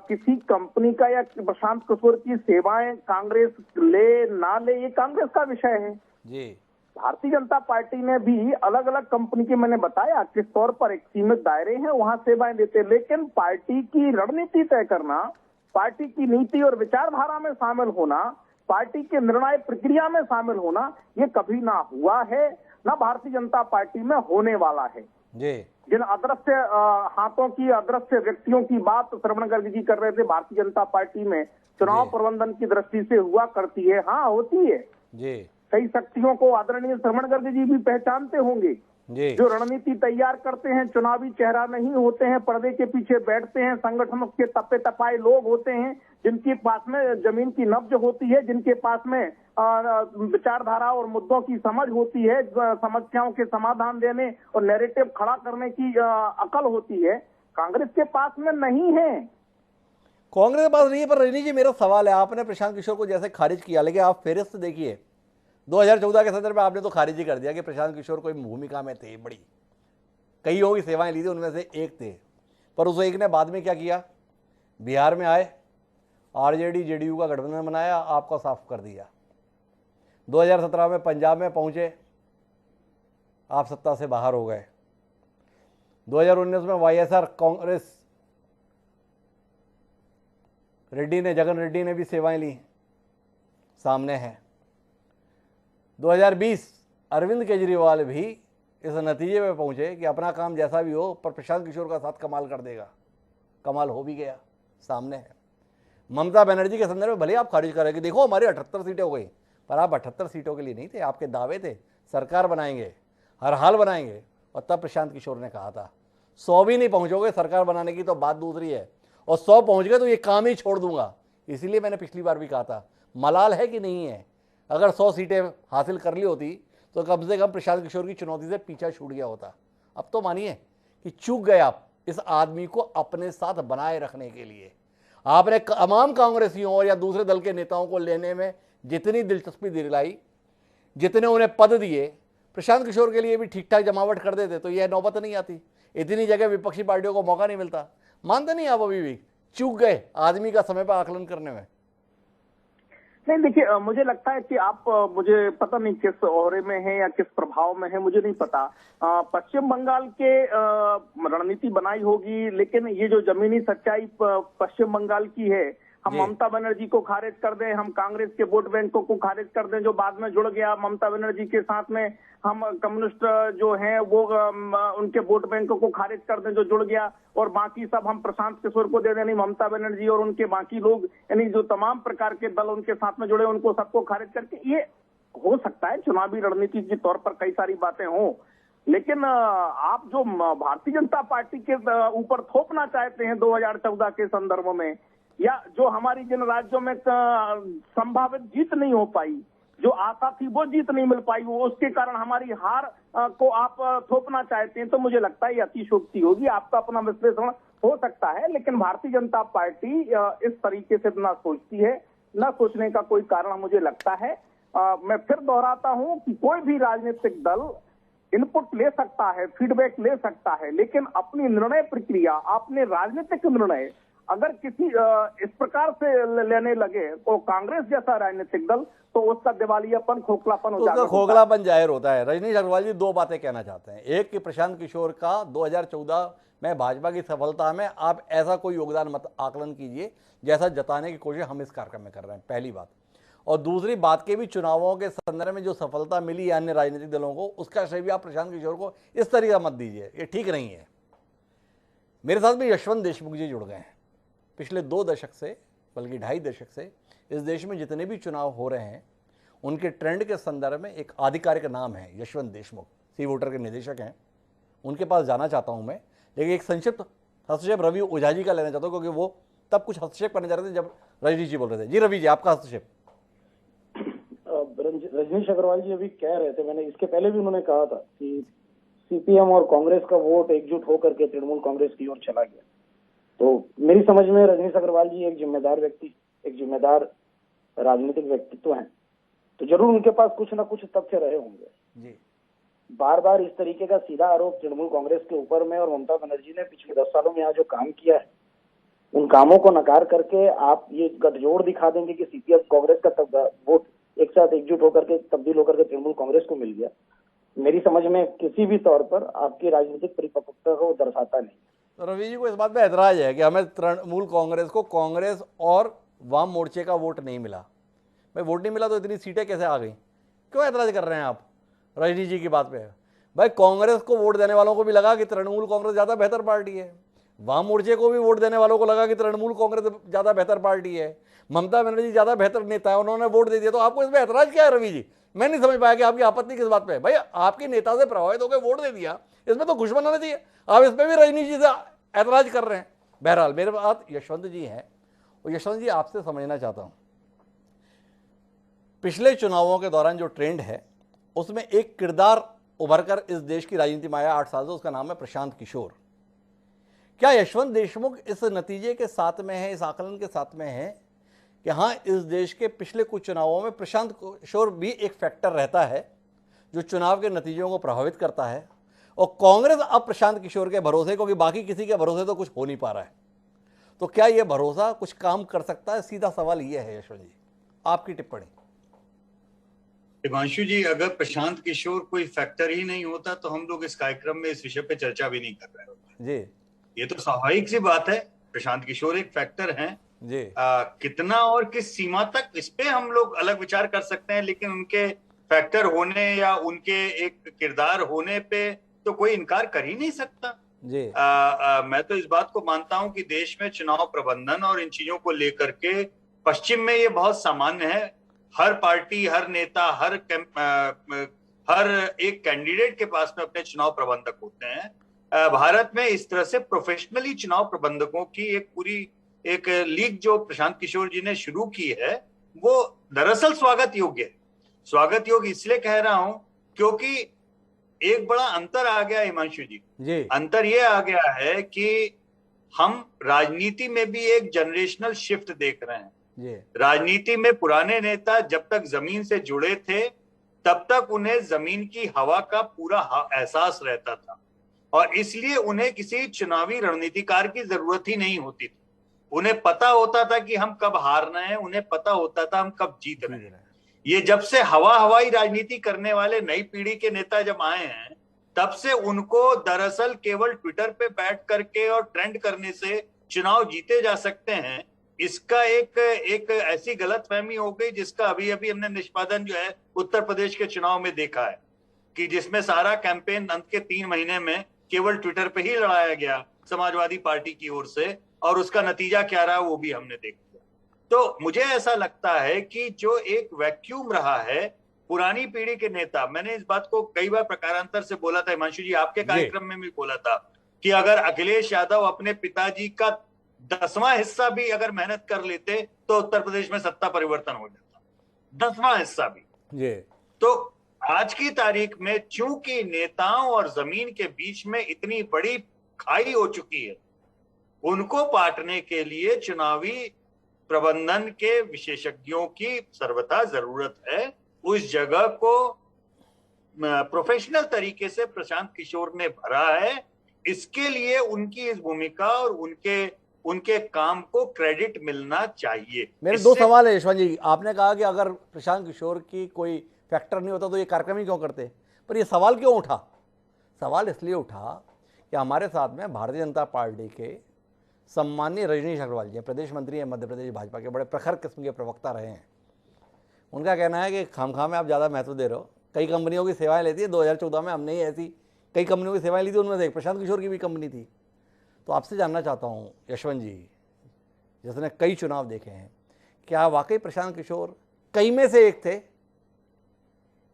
किसी कंपनी का या प्रशांत किशोर की सेवाएं कांग्रेस ले ना ले ये कांग्रेस का विषय है जी। भारतीय जनता पार्टी ने भी अलग अलग कंपनी के, मैंने बताया किस तौर पर, एक सीमित दायरे हैं वहां सेवाएं देते, लेकिन पार्टी की रणनीति तय करना, पार्टी की नीति और विचारधारा में शामिल होना, पार्टी के निर्णय प्रक्रिया में शामिल होना, ये कभी ना हुआ है, ना भारतीय जनता पार्टी में होने वाला है जी। जिन अदृश्य हाथों की, अदृश्य व्यक्तियों की बात श्रवण गर्ग जी कर रहे थे, भारतीय जनता पार्टी में चुनाव प्रबंधन की दृष्टि से हुआ करती है, हाँ होती है जी। कई शक्तियों को आदरणीय श्रवण गर्ग जी भी पहचानते होंगे जी। जो रणनीति तैयार करते हैं, चुनावी चेहरा नहीं होते हैं, पर्दे के पीछे बैठते हैं, संगठनों के तपे तपाए लोग होते हैं, जिनके पास में जमीन की नब्ज होती है, जिनके पास में विचारधारा और मुद्दों की समझ होती है, समस्याओं के समाधान देने और नैरेटिव खड़ा करने की अकल होती है, कांग्रेस के पास में नहीं है। कांग्रेस के पास नहीं है। पर रजनी जी, मेरा सवाल है, आपने प्रशांत किशोर को जैसे खारिज किया, लेकिन आप फेरिस्त देखिए 2014 के संदर्भ में आपने तो खारिज ही कर दिया कि प्रशांत किशोर कोई भूमिका में थे, बड़ी कईयों की सेवाएं ली थी, उनमें से एक थे। पर उस एक ने बाद में क्या किया? बिहार में आए, आरजेडी जेडीयू का गठबंधन बनाया, आपका साफ कर दिया। 2017 में पंजाब में पहुंचे, आप सत्ता से बाहर हो गए। 2019 में वाईएसआर कांग्रेस रेड्डी ने, जगन रेड्डी ने भी सेवाएं ली, सामने है। 2020 अरविंद केजरीवाल भी इस नतीजे में पहुंचे कि अपना काम जैसा भी हो पर प्रशांत किशोर का साथ कमाल कर देगा। कमाल हो भी गया, सामने है। ममता बनर्जी के संदर्भ में भले आप खारिज करें कि देखो हमारी 78 सीटें हो गई, पर आप 78 सीटों के लिए नहीं थे, आपके दावे थे सरकार बनाएंगे, हर हाल बनाएंगे। और तब प्रशांत किशोर ने कहा था 100 भी नहीं पहुंचोगे सरकार बनाने की तो बात दूसरी है, और 100 पहुंच गए तो ये काम ही छोड़ दूंगा। इसीलिए मैंने पिछली बार भी कहा था, मलाल है कि नहीं है? अगर 100 सीटें हासिल कर ली होती तो कम से कम प्रशांत किशोर की चुनौती से पीछा छूट गया होता। अब तो मानिए कि चूक गए आप इस आदमी को अपने साथ बनाए रखने के लिए। आपने तमाम कांग्रेसियों और या दूसरे दल के नेताओं को लेने में जितनी दिलचस्पी दिलाई, जितने उन्हें पद दिए, प्रशांत किशोर के लिए भी ठीक ठाक जमावट कर देते तो यह नौबत नहीं आती, इतनी जगह विपक्षी पार्टियों को मौका नहीं मिलता। मानते नहीं आप अभी भी चूक गए आदमी का समय पर आकलन करने में? नहीं, देखिए, मुझे लगता है कि आप, मुझे पता नहीं किस ओहरे में है या किस प्रभाव में है, मुझे नहीं पता। पश्चिम बंगाल के रणनीति बनाई होगी, लेकिन ये जो जमीनी सच्चाई पश्चिम बंगाल की है, हम ममता बनर्जी को खारिज कर दें, हम कांग्रेस के वोट बैंकों को खारिज कर दें जो बाद में जुड़ गया ममता बनर्जी के साथ में, हम कम्युनिस्ट जो हैं वो उनके वोट बैंकों को खारिज कर दें जो जुड़ गया, और बाकी सब हम प्रशांत किशोर को दे दें, नहीं ममता बनर्जी और उनके बाकी लोग, यानी जो तमाम प्रकार के दल उनके साथ में जुड़े उनको सबको खारिज करके, ये हो सकता है चुनावी रणनीति के तौर पर कई सारी बातें हों, लेकिन आप जो भारतीय जनता पार्टी के ऊपर थोपना चाहते हैं 2014 के संदर्भ में या जो हमारी जिन राज्यों में संभावित जीत नहीं हो पाई, जो आशा थी वो जीत नहीं मिल पाई, वो उसके कारण हमारी हार को आप थोपना चाहते हैं, तो मुझे लगता है ये अतिशयोक्ति होगी। आपका अपना विश्लेषण हो सकता है, लेकिन भारतीय जनता पार्टी इस तरीके से ना सोचती है, ना सोचने का कोई कारण मुझे लगता है। मैं फिर दोहराता हूं कि कोई भी राजनीतिक दल इनपुट ले सकता है, फीडबैक ले सकता है, लेकिन अपनी निर्णय प्रक्रिया, अपने राजनीतिक निर्णय अगर किसी इस प्रकार से लेने लगे तो कांग्रेस जैसा राजनीतिक दल, तो उसका दिवालियापन, खोखलापन तो उसका खोखलापन जाहिर होता है। रजनीश अग्रवाल जी दो बातें कहना चाहते हैं। एक कि प्रशांत किशोर का 2014 में भाजपा की सफलता में आप ऐसा कोई योगदान मत आकलन कीजिए जैसा जताने की कोशिश हम इस कार्यक्रम में कर रहे हैं, पहली बात। और दूसरी बात के भी चुनावों के संदर्भ में जो सफलता मिली है अन्य राजनीतिक दलों को, उसका श्रेय भी आप प्रशांत किशोर को इस तरीका मत दीजिए, ये ठीक नहीं है। मेरे साथ भी यशवंत देशमुख जी जुड़ गए हैं। पिछले 2 दशक से, बल्कि 2.5 दशक से इस देश में जितने भी चुनाव हो रहे हैं उनके ट्रेंड के संदर्भ में एक आधिकारिक नाम है यशवंत देशमुख, सी वोटर के निदेशक हैं। उनके पास जाना चाहता हूं मैं, लेकिन एक संक्षिप्त हस्तक्षेप रवि ओझा जी का लेना चाहता हूं, क्योंकि वो तब कुछ हस्तक्षेप करने जा रहे थे जब रजनीश जी बोल रहे थे। जी रवि जी, आपका हस्तक्षेप। रजनीश अग्रवाल जी अभी कह रहे थे, मैंने इसके पहले भी उन्होंने कहा था कि सीपीएम और कांग्रेस का वोट एकजुट होकर के तृणमूल कांग्रेस की ओर चला गया। तो मेरी समझ में रजनीश अग्रवाल जी एक जिम्मेदार व्यक्ति, एक जिम्मेदार राजनीतिक व्यक्तित्व हैं, तो जरूर उनके पास कुछ ना कुछ तथ्य रहे होंगे जी। बार बार इस तरीके का सीधा आरोप तृणमूल कांग्रेस के ऊपर में और ममता बनर्जी ने पिछले 10 सालों में यहाँ जो काम किया है, उन कामों को नकार करके आप ये गठजोड़ दिखा देंगे कि सीपीएम कांग्रेस का वोट एक साथ एकजुट होकर के तब्दील होकर के तृणमूल कांग्रेस को मिल गया, मेरी समझ में किसी भी तौर पर आपकी राजनीतिक परिपक्वता को दर्शाता नहीं। तो रवि जी को इस बात पे ऐतराज है कि हमें तृणमूल कांग्रेस को कांग्रेस और वाम मोर्चे का वोट नहीं मिला। भाई वोट नहीं मिला तो इतनी सीटें कैसे आ गई? क्यों ऐतराज कर रहे हैं आप रजनीश जी की बात पे? भाई कांग्रेस को वोट देने वालों को भी लगा कि तृणमूल कांग्रेस ज़्यादा बेहतर पार्टी है, वाम मोर्चे को भी वोट देने वालों को लगा कि तृणमूल कांग्रेस ज़्यादा बेहतर पार्टी है, ममता बनर्जी ज़्यादा बेहतर नेता है, उन्होंने वोट दे दिया। तो आपको इसमें ऐतराज क्या है रवि जी? मैं नहीं समझ पाया कि आपकी आपत्ति किस बात पे है। भाई आपके नेता से प्रभावित होकर वोट दे दिया, इसमें तो खुश बनाना चाहिए। आप इस पर भी रजनीश जी से ऐतराज कर रहे हैं। बहरहाल मेरे बात यशवंत जी हैं, और यशवंत जी आपसे समझना चाहता हूं, पिछले चुनावों के दौरान जो ट्रेंड है उसमें एक किरदार उभर कर इस देश की राजनीति में आया 8 साल से, उसका नाम है प्रशांत किशोर। क्या यशवंत देशमुख इस नतीजे के साथ में है, इस आकलन के साथ में है कि हाँ इस देश के पिछले कुछ चुनावों में प्रशांत किशोर भी एक फैक्टर रहता है जो चुनाव के नतीजों को प्रभावित करता है, और कांग्रेस अब प्रशांत किशोर के भरोसे, क्योंकि बाकी किसी के भरोसे तो कुछ हो नहीं पा रहा है, तो क्या यह भरोसा कुछ काम कर सकता है? सीधा सवाल यह है यशवंत जी, आपकी टिप्पणी। हिमांशु जी, अगर प्रशांत किशोर कोई फैक्टर ही नहीं होता तो हम लोग इस कार्यक्रम में इस विषय पे चर्चा भी नहीं कर रहे होते जी। ये तो स्वाभाविक सी बात है, प्रशांत किशोर एक फैक्टर हैं जी। कितना और किस सीमा तक इस पे हम लोग अलग विचार कर सकते हैं, लेकिन उनके फैक्टर होने या उनके एक किरदार होने पे तो कोई इनकार कर ही नहीं सकता जी। मैं तो इस बात को मानता हूं कि देश में चुनाव प्रबंधन और इन चीजों को लेकर के पश्चिम में ये बहुत सामान्य है। हर पार्टी, हर नेता, हर एक कैंडिडेट के पास में अपने चुनाव प्रबंधक होते हैं। भारत में इस तरह से प्रोफेशनली चुनाव प्रबंधकों की एक पूरी एक लीग जो प्रशांत किशोर जी ने शुरू की है, वो दरअसल स्वागत योग्य है। स्वागत योग्य इसलिए कह रहा हूं क्योंकि एक बड़ा अंतर आ गया हिमांशु जी। अंतर ये आ गया है कि हम राजनीति में भी एक जनरेशनल शिफ्ट देख रहे हैं। राजनीति में पुराने नेता जब तक जमीन से जुड़े थे तब तक उन्हें जमीन की हवा का पूरा एहसास रहता था, और इसलिए उन्हें किसी चुनावी रणनीतिकार की जरूरत ही नहीं होती थी। उन्हें पता होता था कि हम कब हार रहे हैं, उन्हें पता होता था हम कब जीत रहे हैं। ये जब से हवाई राजनीति करने वाले नई पीढ़ी के नेता जब आए हैं, तब से उनको दरअसल केवल ट्विटर पे बैठ करके और ट्रेंड करने से चुनाव जीते जा सकते हैं, इसका एक ऐसी गलतफहमी हो गई जिसका अभी अभी हमने निष्पादन जो है उत्तर प्रदेश के चुनाव में देखा है, कि जिसमें सारा कैंपेन अंत के 3 महीने में केवल ट्विटर पे ही लड़ाया गया समाजवादी पार्टी की ओर से, और उसका नतीजा क्या रहा वो भी हमने देख लिया। तो मुझे ऐसा लगता है कि जो एक वैक्यूम रहा है पुरानी पीढ़ी के नेता, मैंने इस बात को कई बार प्रकारांतर से बोला था हिमांशु जी, आपके कार्यक्रम में भी बोला था कि अगर अखिलेश यादव अपने पिताजी का 10वां हिस्सा भी अगर मेहनत कर लेते तो उत्तर प्रदेश में सत्ता परिवर्तन हो जाता, 10वां हिस्सा भी। जी। तो आज की तारीख में चूंकि नेताओं और जमीन के बीच में इतनी बड़ी खाई हो चुकी है, उनको पाटने के लिए चुनावी प्रबंधन के विशेषज्ञों की सर्वथा जरूरत है। उस जगह को प्रोफेशनल तरीके से प्रशांत किशोर ने भरा है। इसके लिए उनकी इस भूमिका और उनके काम को क्रेडिट मिलना चाहिए। मेरे दो सवाल है यशवंत जी। आपने कहा कि अगर प्रशांत किशोर की कोई फैक्टर नहीं होता तो ये कार्यक्रम ही क्यों करते, पर ये सवाल क्यों उठा? सवाल इसलिए उठा कि हमारे साथ में भारतीय जनता पार्टी के सम्माननीय रजनीश अग्रवाल जी प्रदेश मंत्री हैं, मध्य प्रदेश भाजपा के बड़े प्रखर किस्म के प्रवक्ता रहे हैं। उनका कहना है कि खामखा में आप ज़्यादा महत्व दे रहे हो, कई कंपनियों की सेवाएं लेती है। 2014 में हमने ही ऐसी कई कंपनियों की सेवाएं ली थी, उनमें से एक प्रशांत किशोर की भी कंपनी थी। तो आपसे जानना चाहता हूँ यशवंत जी, जिसने कई चुनाव देखे हैं, क्या वाकई प्रशांत किशोर कई में से एक थे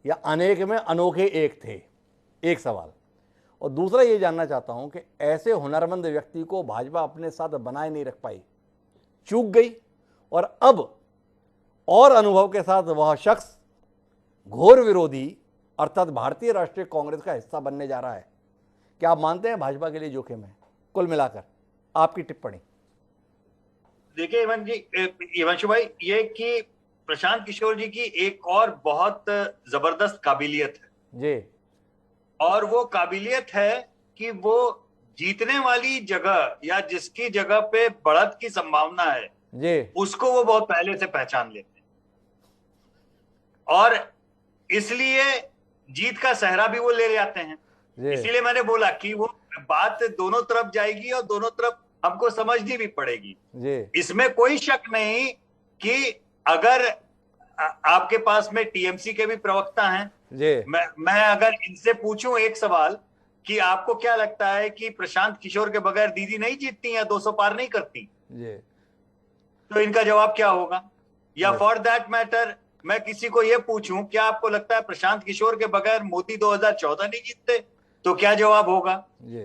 या अनेक में अनोखे एक थे? एक सवाल। और दूसरा ये जानना चाहता हूं कि ऐसे हुनरमंद व्यक्ति को भाजपा अपने साथ बनाए नहीं रख पाई, चूक गई, और अब और अनुभव के साथ वह शख्स घोर विरोधी अर्थात भारतीय राष्ट्रीय कांग्रेस का हिस्सा बनने जा रहा है। क्या आप मानते हैं भाजपा के लिए जोखिम है? कुल मिलाकर आपकी टिप्पणी। देखिए हिमांशु भाई, ये कि प्रशांत किशोर जी की एक और बहुत जबरदस्त काबिलियत है जी, और वो काबिलियत है कि वो जीतने वाली जगह या जिसकी जगह पे बढ़त की संभावना है जी, उसको वो बहुत पहले से पहचान लेते हैं, और इसलिए जीत का सहरा भी वो ले जाते हैं। इसीलिए मैंने बोला कि वो बात दोनों तरफ जाएगी और दोनों तरफ हमको समझनी भी पड़ेगी जी। इसमें कोई शक नहीं कि अगर आपके पास में टीएमसी के भी प्रवक्ता हैं जी, मैं अगर इनसे पूछूं एक सवाल कि आपको क्या लगता है कि प्रशांत किशोर के बगैर दीदी नहीं जीतती या 200 पार नहीं करती जी, तो इनका जवाब क्या होगा? या फॉर दैट मैटर मैं किसी को यह पूछूं क्या आपको लगता है प्रशांत किशोर के बगैर मोदी 2014 नहीं जीतते, तो क्या जवाब होगा?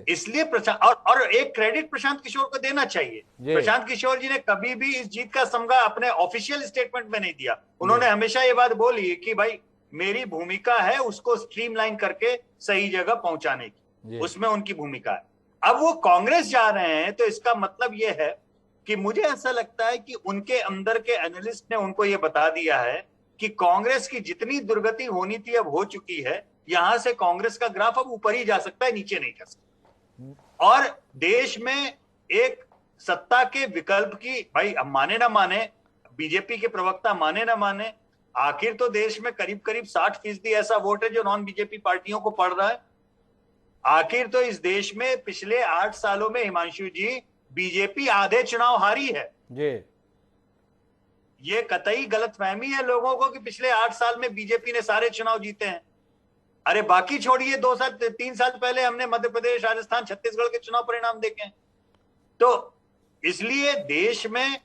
इसलिए प्रशांत और एक क्रेडिट प्रशांत किशोर को देना चाहिए। प्रशांत किशोर जी ने कभी भी इस जीत का समगा अपने ऑफिशियल स्टेटमेंट में नहीं दिया। उन्होंने हमेशा ये बात बोली कि भाई मेरी भूमिका है उसको स्ट्रीमलाइन करके सही जगह पहुंचाने की, उसमें उनकी भूमिका है। अब वो कांग्रेस जा रहे हैं तो इसका मतलब यह है कि मुझे ऐसा लगता है कि उनके अंदर के एनालिस्ट ने उनको ये बता दिया है कि कांग्रेस की जितनी दुर्गति होनी थी अब हो चुकी है, यहां से कांग्रेस का ग्राफ अब ऊपर ही जा सकता है, नीचे नहीं जा सकता। और देश में एक सत्ता के विकल्प की, भाई अब माने ना माने, बीजेपी के प्रवक्ता माने ना माने, आखिर तो देश में करीब करीब 60% ऐसा वोट है जो नॉन बीजेपी पार्टियों को पड़ रहा है। आखिर तो इस देश में पिछले 8 सालों में हिमांशु जी बीजेपी आधे चुनाव हारी है जी। ये कतई गलतफहमी है लोगों को कि पिछले 8 साल में बीजेपी ने सारे चुनाव जीते हैं। अरे बाकी छोड़िए, 2-3 साल पहले हमने मध्य प्रदेश, राजस्थान, छत्तीसगढ़ के चुनाव परिणाम देखे हैं। तो इसलिए देश में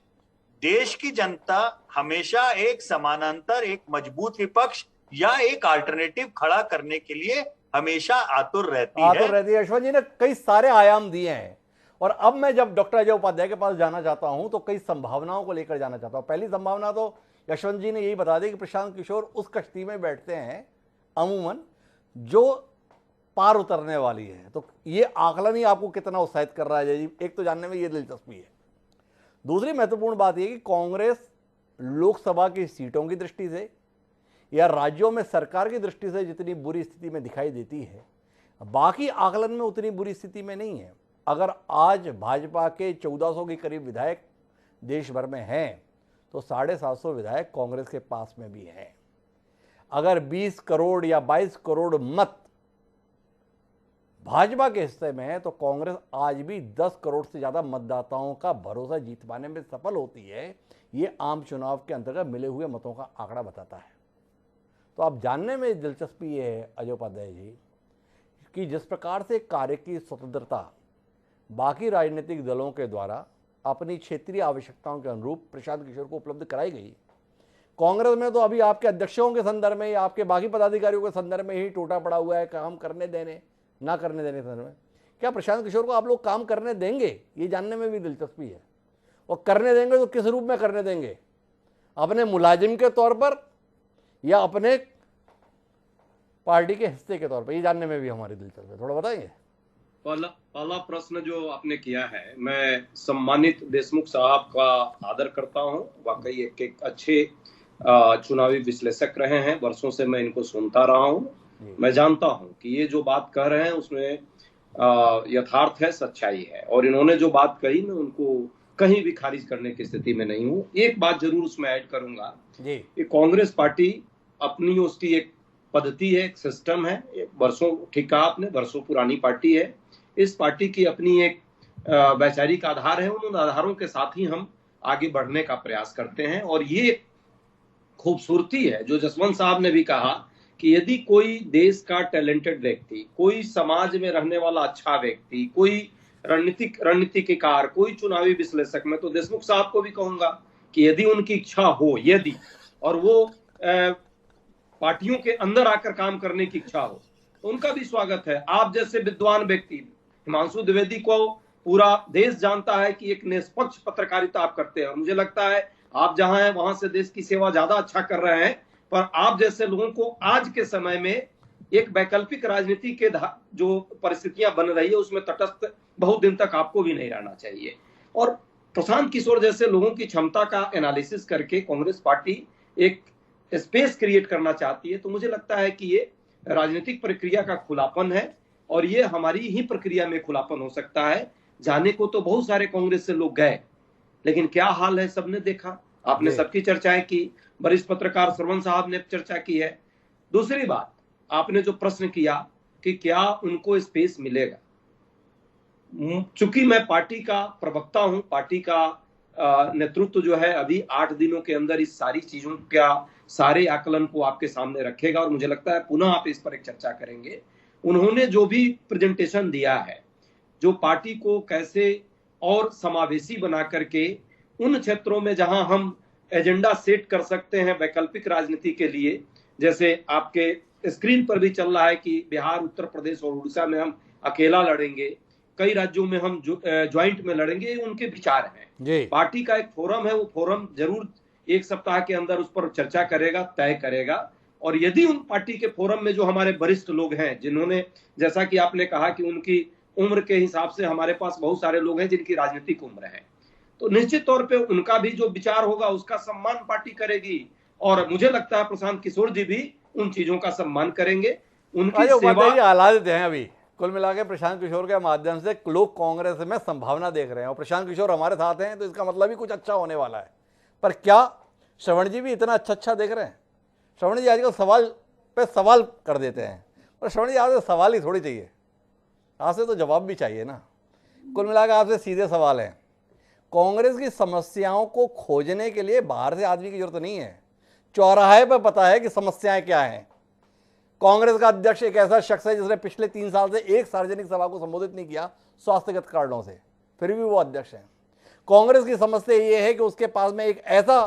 देश की जनता हमेशा एक समानांतर, एक मजबूत विपक्ष या एक अल्टरनेटिव खड़ा करने के लिए हमेशा आतुर रहती है। यशवंत जी ने कई सारे आयाम दिए हैं, और अब मैं जब डॉक्टर अजय उपाध्याय के पास जाना चाहता हूं तो कई संभावनाओं को लेकर जाना चाहता हूं। पहली संभावना तो यशवंत जी ने यही बता दी कि प्रशांत किशोर उस कश्ती में बैठते हैं अमूमन जो पार उतरने वाली है। तो ये आकलन ही आपको कितना उत्साहित कर रहा है जी, एक तो जानने में ये दिलचस्पी है। दूसरी महत्वपूर्ण बात यह कि कांग्रेस लोकसभा की सीटों की दृष्टि से या राज्यों में सरकार की दृष्टि से जितनी बुरी स्थिति में दिखाई देती है, बाकी आकलन में उतनी बुरी स्थिति में नहीं है। अगर आज भाजपा के 1400 के करीब विधायक देश भर में हैं तो 750 विधायक कांग्रेस के पास में भी हैं। अगर 20 करोड़ या 22 करोड़ मत भाजपा के हिस्से में है तो कांग्रेस आज भी 10 करोड़ से ज्यादा मतदाताओं का भरोसा जीत पाने में सफल होती है। ये आम चुनाव के अंतर्गत मिले हुए मतों का आंकड़ा बताता है। तो आप जानने में दिलचस्पी ये है अजय उपाध्याय जी कि जिस प्रकार से कार्य की स्वतंत्रता बाकी राजनीतिक दलों के द्वारा अपनी क्षेत्रीय आवश्यकताओं के अनुरूप प्रशांत किशोर को उपलब्ध कराई गई, कांग्रेस में तो अभी आपके अध्यक्षों के संदर्भ में या आपके बाकी पदाधिकारियों के संदर्भ में ही टूटा पड़ा हुआ है, काम करने देने ना करने देने के संदर्भ में। क्या प्रशांत किशोर को आप लोग काम करने देंगे, ये जानने में भी दिलचस्पी है। और करने देंगे तो किस रूप में करने देंगे, अपने मुलाजिम के तौर पर या अपने पार्टी के हिस्से के तौर पर, ये जानने में भी हमारी दिलचस्पी है, थोड़ा बताएंगे। पहला प्रश्न जो आपने किया है, मैं सम्मानित देशमुख साहब का आदर करता हूं, वाकई एक अच्छे चुनावी विश्लेषक रहे हैं, वर्षों से मैं इनको सुनता रहा हूं। मैं जानता हूं कि ये जो बात कह रहे हैं उसमें यथार्थ है, सच्चाई है, और इन्होंने जो बात कही मैं उनको कहीं भी खारिज करने की स्थिति में नहीं हूं। एक बात जरूर उसमें ऐड करूंगा कि कांग्रेस पार्टी अपनी उसकी एक पद्धति है, एक सिस्टम है, एक वर्षों, ठीक कहा आपने, वर्षों पुरानी पार्टी है। इस पार्टी की अपनी एक वैचारिक आधार है, उन आधारों के साथ ही हम आगे बढ़ने का प्रयास करते हैं। और ये खूबसूरती है जो जसवंत साहब ने भी कहा कि यदि कोई देश का टैलेंटेड व्यक्ति, कोई समाज में रहने वाला अच्छा व्यक्ति, कोई रणनीतिकार, कोई चुनावी विश्लेषक, मैं तो देशमुख साहब को भी कहूंगा कि यदि उनकी इच्छा हो, यदि, और वो पार्टियों के अंदर आकर काम करने की इच्छा हो, तो उनका भी स्वागत है। आप जैसे विद्वान व्यक्ति, हिमांशु द्विवेदी को पूरा देश जानता है कि एक निष्पक्ष पत्रकारिता आप करते हैं, और मुझे लगता है आप जहां हैं वहां से देश की सेवा ज्यादा अच्छा कर रहे हैं। पर आप जैसे लोगों को आज के समय में एक वैकल्पिक राजनीति के जो परिस्थितियां बन रही है उसमें तटस्थ बहुत दिन तक आपको भी नहीं रहना चाहिए। और प्रशांत किशोर जैसे लोगों की क्षमता का एनालिसिस करके कांग्रेस पार्टी एक स्पेस क्रिएट करना चाहती है, तो मुझे लगता है कि ये राजनीतिक प्रक्रिया का खुलापन है, और ये हमारी ही प्रक्रिया में खुलापन हो सकता है। जाने को तो बहुत सारे कांग्रेस से लोग गए, लेकिन क्या हाल है सबने देखा, आपने सबकी चर्चाएं की, वरिष्ठ पत्रकार श्रवण साहब ने चर्चा की है। दूसरी बात, आपने जो प्रश्न किया कि क्या उनको स्पेस मिलेगा, चूंकि मैं पार्टी का प्रवक्ता हूं, पार्टी का नेतृत्व जो है अभी 8 दिनों के अंदर इस सारी चीजों का सारे आकलन को आपके सामने रखेगा, और मुझे लगता है पुनः आप इस पर एक चर्चा करेंगे। उन्होंने जो भी प्रेजेंटेशन दिया है, जो पार्टी को कैसे और समावेशी बना करके उन क्षेत्रों में जहां हम एजेंडा सेट कर सकते हैं वैकल्पिक राजनीति के लिए, जैसे आपके स्क्रीन पर भी चल रहा है कि बिहार, उत्तर प्रदेश और उड़ीसा में हम अकेला लड़ेंगे, कई राज्यों में हम ज्वाइंट में लड़ेंगे, ये उनके विचार हैं। पार्टी का एक फोरम है, वो फोरम जरूर 1 सप्ताह के अंदर उस पर चर्चा करेगा, तय करेगा। और यदि उन पार्टी के फोरम में जो हमारे वरिष्ठ लोग हैं, जिन्होंने, जैसा कि आपने कहा कि उनकी उम्र के हिसाब से हमारे पास बहुत सारे लोग हैं जिनकी राजनीतिक उम्र है, तो निश्चित तौर पे उनका भी जो विचार होगा उसका सम्मान पार्टी करेगी। और मुझे लगता है प्रशांत किशोर जी भी उन चीजों का सम्मान करेंगे। उनकी सेवा हालात हैं अभी कुल मिला के प्रशांत किशोर के माध्यम से लोग कांग्रेस में संभावना देख रहे हैं, और प्रशांत किशोर हमारे साथ हैं तो इसका मतलब ही कुछ अच्छा होने वाला है। पर क्या श्रवण जी भी इतना अच्छा देख रहे हैं? श्रवण जी आजकल सवाल पे सवाल कर देते हैं, और श्रवण जी आपसे सवाल ही थोड़ी चाहिए, आपसे तो जवाब भी चाहिए ना। कुल मिलाकर आपसे सीधे सवाल है, कांग्रेस की समस्याओं को खोजने के लिए बाहर से आदमी की जरूरत नहीं है, चौराहे पर पता है कि समस्याएं क्या हैं। कांग्रेस का अध्यक्ष एक ऐसा शख्स है जिसने पिछले 3 साल से एक सार्वजनिक सभा को संबोधित नहीं किया स्वास्थ्यगत कारणों से, फिर भी वो अध्यक्ष है। कांग्रेस की समस्या ये है कि उसके पास में एक ऐसा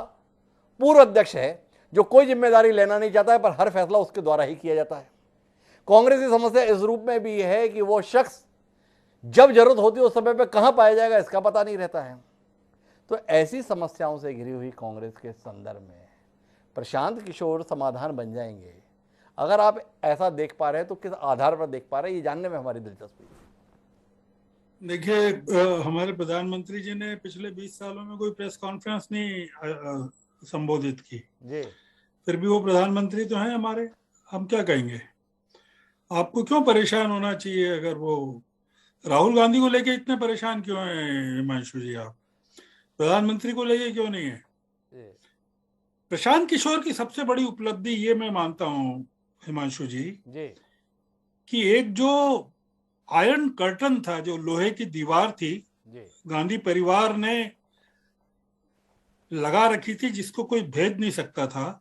पूर्व अध्यक्ष है जो कोई जिम्मेदारी लेना नहीं चाहता है, पर हर फैसला उसके द्वारा ही किया जाता है। कांग्रेस की समस्या इस रूप में भी है कि वो शख्स जब जरूरत होती है उस समय पे कहां पाया जाएगा इसका पता नहीं रहता है। तो ऐसी समस्याओं से घिरी हुई कांग्रेस के संदर्भ में प्रशांत किशोर समाधान बन जाएंगे। अगर आप ऐसा देख पा रहे हैं तो किस आधार पर देख पा रहे हैं, ये जानने में हमारी दिलचस्पी है। देखिए, हमारे प्रधानमंत्री जी ने पिछले 20 सालों में कोई प्रेस कॉन्फ्रेंस नहीं संबोधित की जी, फिर भी वो प्रधानमंत्री तो हैं हमारे, हम क्या कहेंगे। आपको क्यों परेशान होना चाहिए? अगर वो राहुल गांधी को लेके इतने परेशान क्यों हैं हिमांशु जी? आप प्रधानमंत्री को लेके क्यों नहीं है? प्रशांत किशोर की सबसे बड़ी उपलब्धि ये मैं मानता हूं हिमांशु जी कि एक जो आयरन कर्टन था, जो लोहे की दीवार थी, गांधी परिवार ने लगा रखी थी, जिसको कोई भेद नहीं सकता था,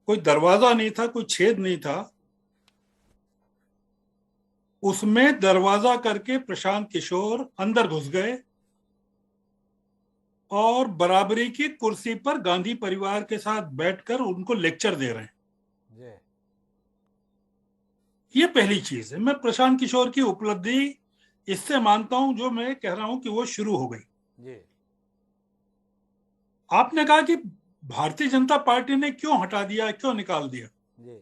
कोई दरवाजा नहीं था, कोई छेद नहीं था, उसमें दरवाजा करके प्रशांत किशोर अंदर घुस गए और बराबरी की कुर्सी पर गांधी परिवार के साथ बैठकर उनको लेक्चर दे रहे हैं। ये पहली चीज है। मैं प्रशांत किशोर की उपलब्धि इससे मानता हूं, जो मैं कह रहा हूं कि वो शुरू हो गई। जी। आपने कहा कि भारतीय जनता पार्टी ने क्यों हटा दिया, क्यों निकाल दिया। जी।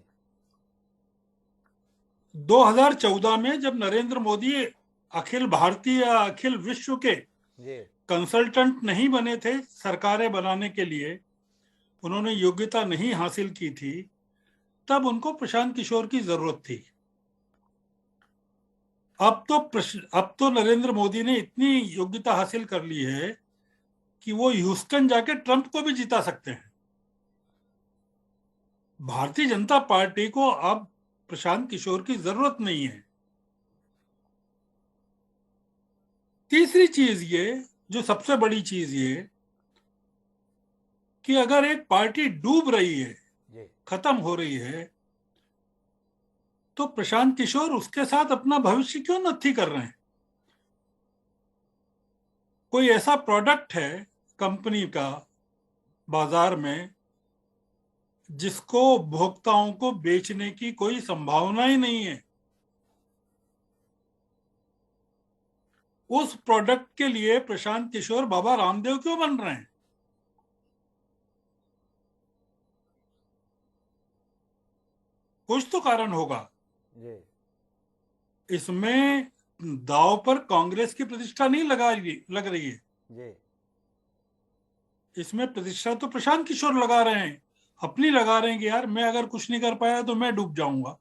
2014 में जब नरेंद्र मोदी अखिल भारतीय, अखिल विश्व के कंसल्टेंट नहीं बने थे सरकारें बनाने के लिए, उन्होंने योग्यता नहीं हासिल की थी, तब उनको प्रशांत किशोर की जरूरत थी। अब तो नरेंद्र मोदी ने इतनी योग्यता हासिल कर ली है कि वो ह्यूस्टन जाके ट्रंप को भी जिता सकते हैं। भारतीय जनता पार्टी को अब प्रशांत किशोर की जरूरत नहीं है। तीसरी चीज ये, जो सबसे बड़ी चीज ये, कि अगर एक पार्टी डूब रही है, खत्म हो रही है, तो प्रशांत किशोर उसके साथ अपना भविष्य क्यों नत्थी कर रहे हैं। कोई ऐसा प्रोडक्ट है कंपनी का बाजार में जिसको उपभोक्ताओं को बेचने की कोई संभावना ही नहीं है। उस प्रोडक्ट के लिए प्रशांत किशोर बाबा रामदेव क्यों बन रहे हैं। कुछ तो कारण होगा। इसमें दांव पर कांग्रेस की प्रतिष्ठा नहीं लग रही है। इसमें प्रतिष्ठा तो प्रशांत किशोर लगा रहे हैं, अपनी लगा रहे हैं कि यार मैं अगर कुछ नहीं कर पाया तो मैं डूब जाऊंगा।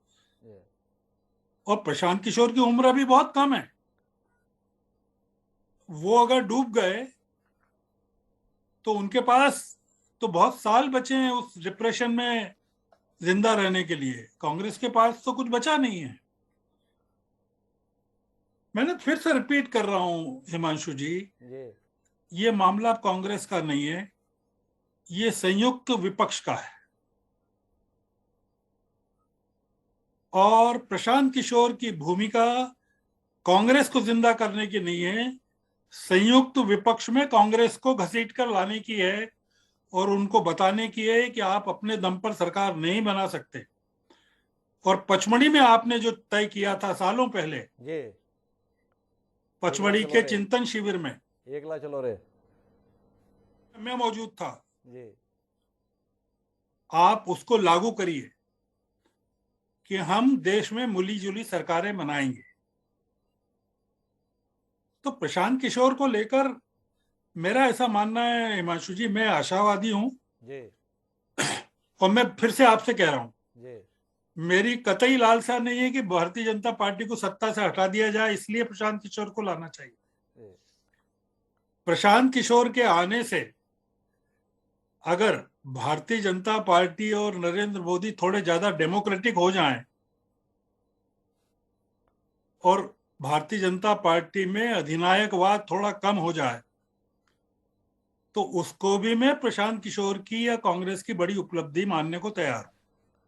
और प्रशांत किशोर की उम्र अभी बहुत कम है। वो अगर डूब गए तो उनके पास तो बहुत साल बचे हैं उस डिप्रेशन में जिंदा रहने के लिए। कांग्रेस के पास तो कुछ बचा नहीं है। मैंने फिर से रिपीट कर रहा हूं हिमांशु जी, ये मामला कांग्रेस का नहीं है, ये संयुक्त विपक्ष का है। और प्रशांत किशोर की भूमिका कांग्रेस को जिंदा करने की नहीं है, संयुक्त विपक्ष में कांग्रेस को घसीट कर लाने की है और उनको बताने की है कि आप अपने दम पर सरकार नहीं बना सकते। और पचमढ़ी में आपने जो तय किया था सालों पहले, पचमढ़ी के चिंतन शिविर में, एकला चलो रे, मैं मौजूद था, आप उसको लागू करिए कि हम देश में मिली जुली सरकारें बनाएंगे। तो प्रशांत किशोर को लेकर मेरा ऐसा मानना है हिमांशु जी, मैं आशावादी हूं। और मैं फिर से आपसे कह रहा हूं, मेरी कतई लालसा नहीं है कि भारतीय जनता पार्टी को सत्ता से हटा दिया जाए, इसलिए प्रशांत किशोर को लाना चाहिए। प्रशांत किशोर के आने से अगर भारतीय जनता पार्टी और नरेंद्र मोदी थोड़े ज्यादा डेमोक्रेटिक हो जाएं और भारतीय जनता पार्टी में अधिनायकवाद थोड़ा कम हो जाए, तो उसको भी मैं प्रशांत किशोर की या कांग्रेस की बड़ी उपलब्धि मानने को तैयार हूं।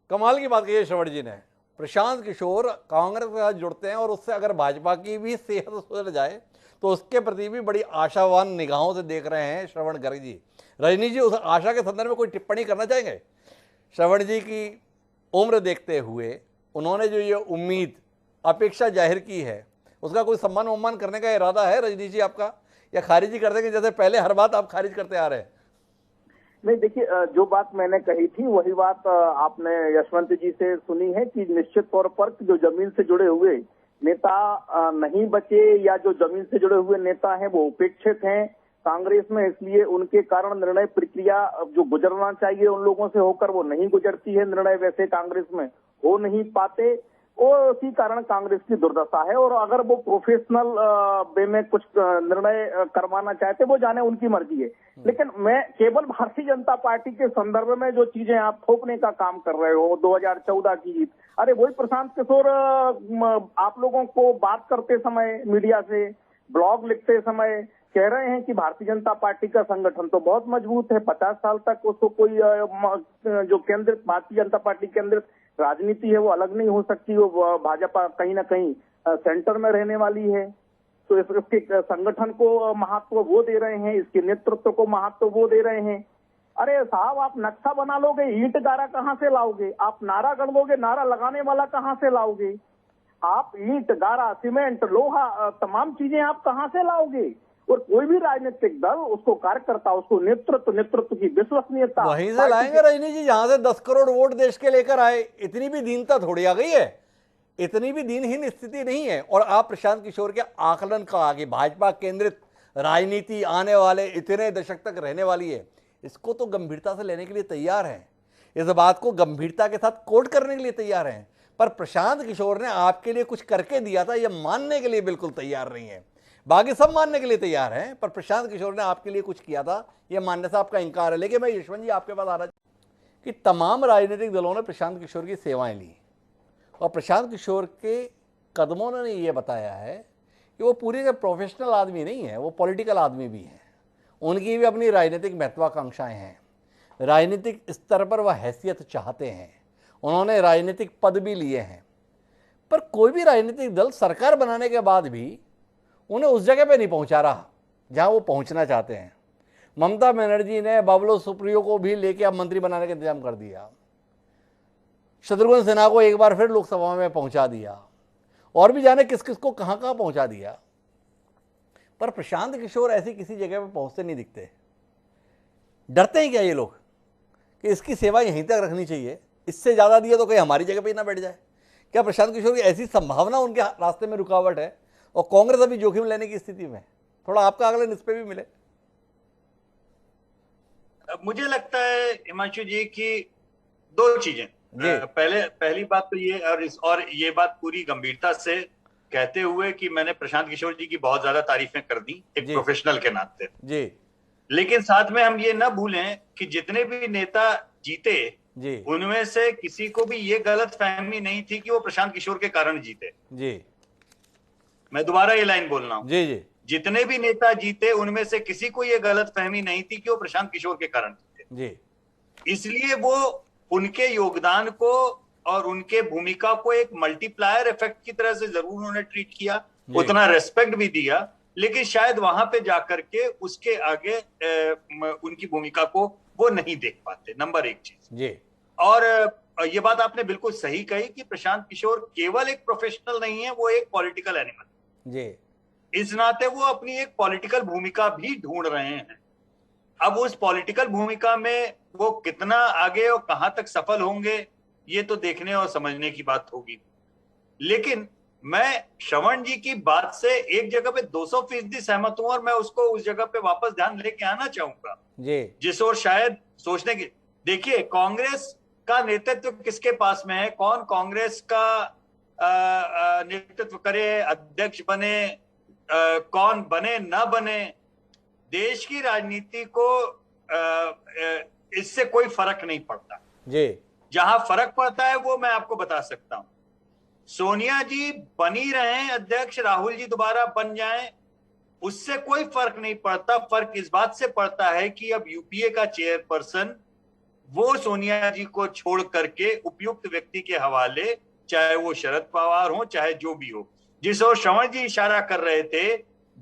कमाल की बात कही है श्रवण जी ने। प्रशांत किशोर कांग्रेस के साथ जुड़ते हैं और उससे अगर भाजपा की भी सेहत सुधर जाए तो उसके प्रति भी बड़ी आशावान निगाहों से देख रहे हैं श्रवण गर्ग जी। रजनी जी, उस आशा के संदर्भ में कोई टिप्पणी करना चाहेंगे? श्रवण जी की उम्र देखते हुए उन्होंने जो ये उम्मीद, अपेक्षा जाहिर की है, उसका कोई सम्मान करने का इरादा है रजनी जी आपका, या खारिज कर देंगे जैसे पहले हर बात आप खारिज करते आ रहे हैं? नहीं, देखिए, जो बात मैंने कही थी वही बात आपने यशवंत जी से सुनी है कि निश्चित तौर पर जो जमीन से जुड़े हुए नेता नहीं बचे या जो जमीन से जुड़े हुए नेता हैं वो उपेक्षित हैं कांग्रेस में, इसलिए उनके कारण निर्णय प्रक्रिया जो गुजरना चाहिए उन लोगों से होकर वो नहीं गुजरती है। निर्णय वैसे कांग्रेस में हो नहीं पाते और उसी कारण कांग्रेस की दुर्दशा है। और अगर वो प्रोफेशनल वे में कुछ निर्णय करवाना चाहते, वो जाने, उनकी मर्जी है। लेकिन मैं केवल भारतीय जनता पार्टी के संदर्भ में जो चीजें आप थोपने का काम कर रहे हो, 2014 की जीत, अरे वही प्रशांत किशोर आप लोगों को बात करते समय, मीडिया से ब्लॉग लिखते समय कह रहे हैं कि भारतीय जनता पार्टी का संगठन तो बहुत मजबूत है, 50 साल तक उसको कोई जो केंद्रित भारतीय जनता पार्टी केंद्रित राजनीति है वो अलग नहीं हो सकती, वो भाजपा कहीं ना कहीं सेंटर में रहने वाली है। तो इसके संगठन को महत्व वो दे रहे हैं, इसके नेतृत्व को महत्व वो दे रहे हैं। अरे साहब, आप नक्शा बना लोगे, ईंट गारा कहाँ से लाओगे? आप नारा गढ़ लोगे, नारा लगाने वाला कहाँ से लाओगे? आप ईंट गारा, सीमेंट, लोहा, तमाम चीजें आप कहाँ से लाओगे? और कोई भी राजनीतिक दल उसको कार्यकर्ता, उसको नेतृत्व की विश्वसनीयता वहीं से लाएंगे रजनी जी, जहां से 10 करोड़ वोट देश के लेकर आए। इतनी भी दीनता थोड़ी आ गई है, इतनी भी दीनहीन स्थिति नहीं है। और आप प्रशांत किशोर के आकलन का आगे भाजपा केंद्रित राजनीति आने वाले इतने दशक तक रहने वाली है, इसको तो गंभीरता से लेने के लिए तैयार हैं, इस बात को गंभीरता के साथ कोट करने के लिए तैयार हैं। पर प्रशांत किशोर ने आपके लिए कुछ करके दिया था, यह मानने के लिए बिल्कुल तैयार नहीं है। बाकी सब मानने के लिए तैयार हैं, पर प्रशांत किशोर ने आपके लिए कुछ किया था, यह मानने से आपका इंकार है। लेकिन मैं यशवंत जी आपके पास आ रहा कि तमाम राजनीतिक दलों ने प्रशांत किशोर की सेवाएं ली और प्रशांत किशोर के कदमों ने यह बताया है कि वो पूरी प्रोफेशनल आदमी नहीं है, वो पॉलिटिकल आदमी भी हैं। उनकी भी अपनी राजनीतिक महत्वाकांक्षाएं हैं, राजनीतिक स्तर पर वह हैसियत चाहते हैं, उन्होंने राजनीतिक पद भी लिए हैं। पर कोई भी राजनीतिक दल सरकार बनाने के बाद भी उन्हें उस जगह पे नहीं पहुंचा रहा जहां वो पहुंचना चाहते हैं। ममता बनर्जी ने बाबुल सुप्रियो को भी लेके अब मंत्री बनाने का इंतजाम कर दिया, शत्रुघ्न सिन्हा को एक बार फिर लोकसभा में पहुंचा दिया, और भी जाने किस किस को कहां कहां पहुंचा दिया। पर प्रशांत किशोर ऐसी किसी जगह पे पहुंचते नहीं दिखते। डरते हैं क्या ये लोग कि इसकी सेवा यहीं तक रखनी चाहिए, इससे ज्यादा दिया तो कहीं हमारी जगह पे ही ना बैठ जाए? क्या प्रशांत किशोर की ऐसी संभावना उनके रास्ते में रुकावट है और कांग्रेस अभी जोखिम लेने की स्थिति में? थोड़ा आपका आकलन इस पे भी मिले। मुझे लगता है हिमांशु जी की दो चीजें। पहली बात तो ये, और ये बात पूरी गंभीरता से कहते हुए कि मैंने प्रशांत किशोर जी की बहुत ज्यादा तारीफें कर दी एक प्रोफेशनल के नाते जी, लेकिन साथ में हम ये ना भूलें कि जितने भी नेता जीते जी, उनमें से किसी को भी ये गलत फहमी नहीं थी कि वो प्रशांत किशोर के कारण जीते जी। मैं दोबारा ये लाइन बोल रहा हूं जी जी, जितने भी नेता जीते उनमें से किसी को ये गलत फहमी नहीं थी कि वो प्रशांत किशोर के कारण जीते जी। इसलिए वो उनके योगदान को और उनके भूमिका को एक मल्टीप्लायर इफेक्ट की तरह से जरूर उन्होंने ट्रीट किया, उतना रेस्पेक्ट भी दिया, लेकिन शायद वहां पे जाकर के उसके आगे उनकी भूमिका को वो नहीं देख पाते। नंबर एक चीज जी। और ये बात आपने बिल्कुल सही कही कि प्रशांत किशोर केवल एक प्रोफेशनल नहीं है, वो एक पॉलिटिकल एनिमल जी। इस नाते वो अपनी एक पॉलिटिकल भूमिका भी ढूंढ रहे हैं। अब उस पॉलिटिकल भूमिका में वो कितना आगे और कहां तक सफल होंगे ये तो देखने और समझने की बात होगी। लेकिन मैं श्रवण जी की बात से एक जगह पे 200% सहमत हूं और मैं उसको उस जगह पे वापस ध्यान लेके आना चाहूंगा जी, जिस और शायद सोचने की, देखिए कांग्रेस का नेतृत्व किसके पास में है, कौन कांग्रेस का नेतृत्व करे, अध्यक्ष बने, कौन बने ना बने, देश की राजनीति को इससे कोई फर्क नहीं पड़ता जी। जहां फर्क पड़ता है वो मैं आपको बता सकता हूं। सोनिया जी बनी रहे अध्यक्ष, राहुल जी दोबारा बन जाएं, उससे कोई फर्क नहीं पड़ता। फर्क इस बात से पड़ता है कि अब यूपीए का चेयरपर्सन वो सोनिया जी को छोड़ करके उपयुक्त व्यक्ति के हवाले, चाहे वो शरद पवार हो चाहे जो भी हो, जिस ओर श्रवण जी इशारा कर रहे थे,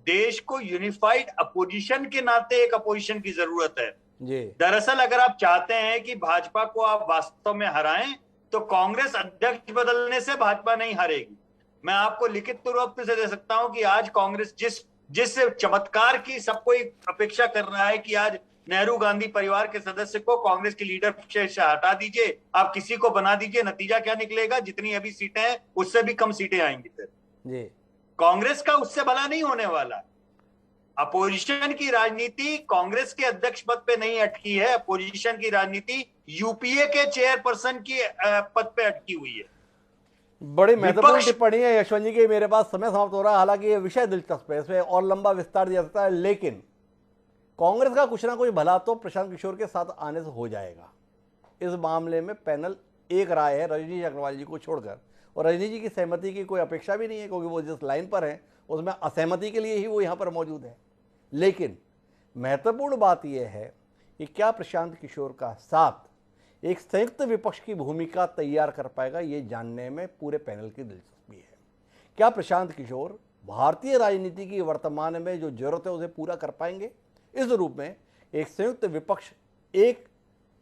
देश को यूनिफाइड अपोजिशन के नाते एक अपोजिशन की जरूरत है जी। दरअसल अगर आप चाहते हैं कि भाजपा को आप वास्तव में हराएं तो कांग्रेस अध्यक्ष बदलने से भाजपा नहीं हारेगी। मैं आपको लिखित रूप से दे सकता हूं कि आज कांग्रेस जिस चमत्कार की सबको अपेक्षा कर रहा है कि आज नेहरू गांधी परिवार के सदस्य को कांग्रेस की लीडरशिप से हटा दीजिए, आप किसी को बना दीजिए, नतीजा क्या निकलेगा, जितनी अभी सीटें हैं उससे भी कम सीटें आएंगी। फिर जी कांग्रेस का उससे भला नहीं होने वाला। अपोजिशन की राजनीति कांग्रेस के अध्यक्ष पद पे नहीं अटकी है, अपोजिशन की राजनीति यूपीए के चेयरपर्सन की पद पे अटकी हुई है। बड़ी महत्वपूर्ण टिप्पणी है यशवंत जी की। मेरे पास समय समाप्त हो रहा है, हालांकि ये विषय दिलचस्प है, इसमें और लंबा विस्तार दिया सकता है, लेकिन कांग्रेस का कुछ ना कुछ भला तो प्रशांत किशोर के साथ आने से हो जाएगा। इस मामले में पैनल एक राय है रजनी अग्रवाल जी को छोड़कर, और रजनी जी की सहमति की कोई अपेक्षा भी नहीं है क्योंकि वो जिस लाइन पर है उसमें असहमति के लिए ही वो यहाँ पर मौजूद है। लेकिन महत्वपूर्ण बात यह है कि क्या प्रशांत किशोर का साथ एक संयुक्त विपक्ष की भूमिका तैयार कर पाएगा, ये जानने में पूरे पैनल की दिलचस्पी है। क्या प्रशांत किशोर भारतीय राजनीति की वर्तमान में जो जरूरत है उसे पूरा कर पाएंगे? इस रूप में एक संयुक्त विपक्ष एक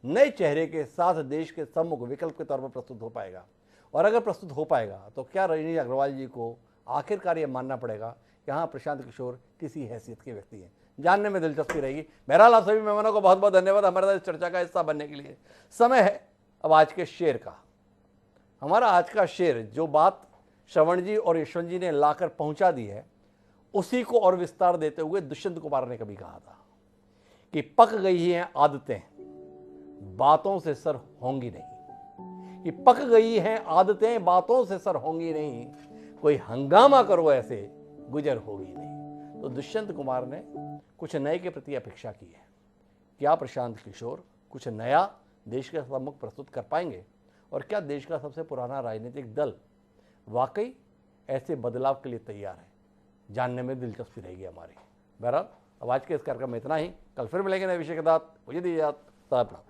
नए चेहरे के साथ देश के सम्मुख विकल्प के तौर पर प्रस्तुत हो पाएगा? और अगर प्रस्तुत हो पाएगा तो क्या रजनी अग्रवाल जी को आखिरकार ये मानना पड़ेगा कि हाँ प्रशांत किशोर किसी हैसियत के व्यक्ति हैं। जानने में दिलचस्पी रहेगी। बहरहाल आप सभी मेहमानों को बहुत बहुत धन्यवाद हमारे साथ इस चर्चा का हिस्सा बनने के लिए। समय है अब आज के शेर का। हमारा आज का शेर, जो बात श्रवण जी और यशवंत जी ने लाकर पहुंचा दी है, उसी को और विस्तार देते हुए दुष्यंत कुमार ने कभी कहा था कि पक गई हैं आदतें, बातों से सर होंगी नहीं। कि पक गई हैं आदतें, बातों से सर होंगी नहीं, कोई हंगामा करो ऐसे गुजर होगी नहीं। तो दुष्यंत कुमार ने कुछ नए के प्रति अपेक्षा की है। क्या प्रशांत किशोर कुछ नया देश के सम्मुख प्रस्तुत कर पाएंगे, और क्या देश का सबसे पुराना राजनीतिक दल वाकई ऐसे बदलाव के लिए तैयार है? जानने में दिलचस्पी रहेगी हमारी। बहरहाल अब आज के इस कार्यक्रम में इतना ही। कल फिर मिलेंगे नए विषय के साथ। मुझे दीजिए इजाजत।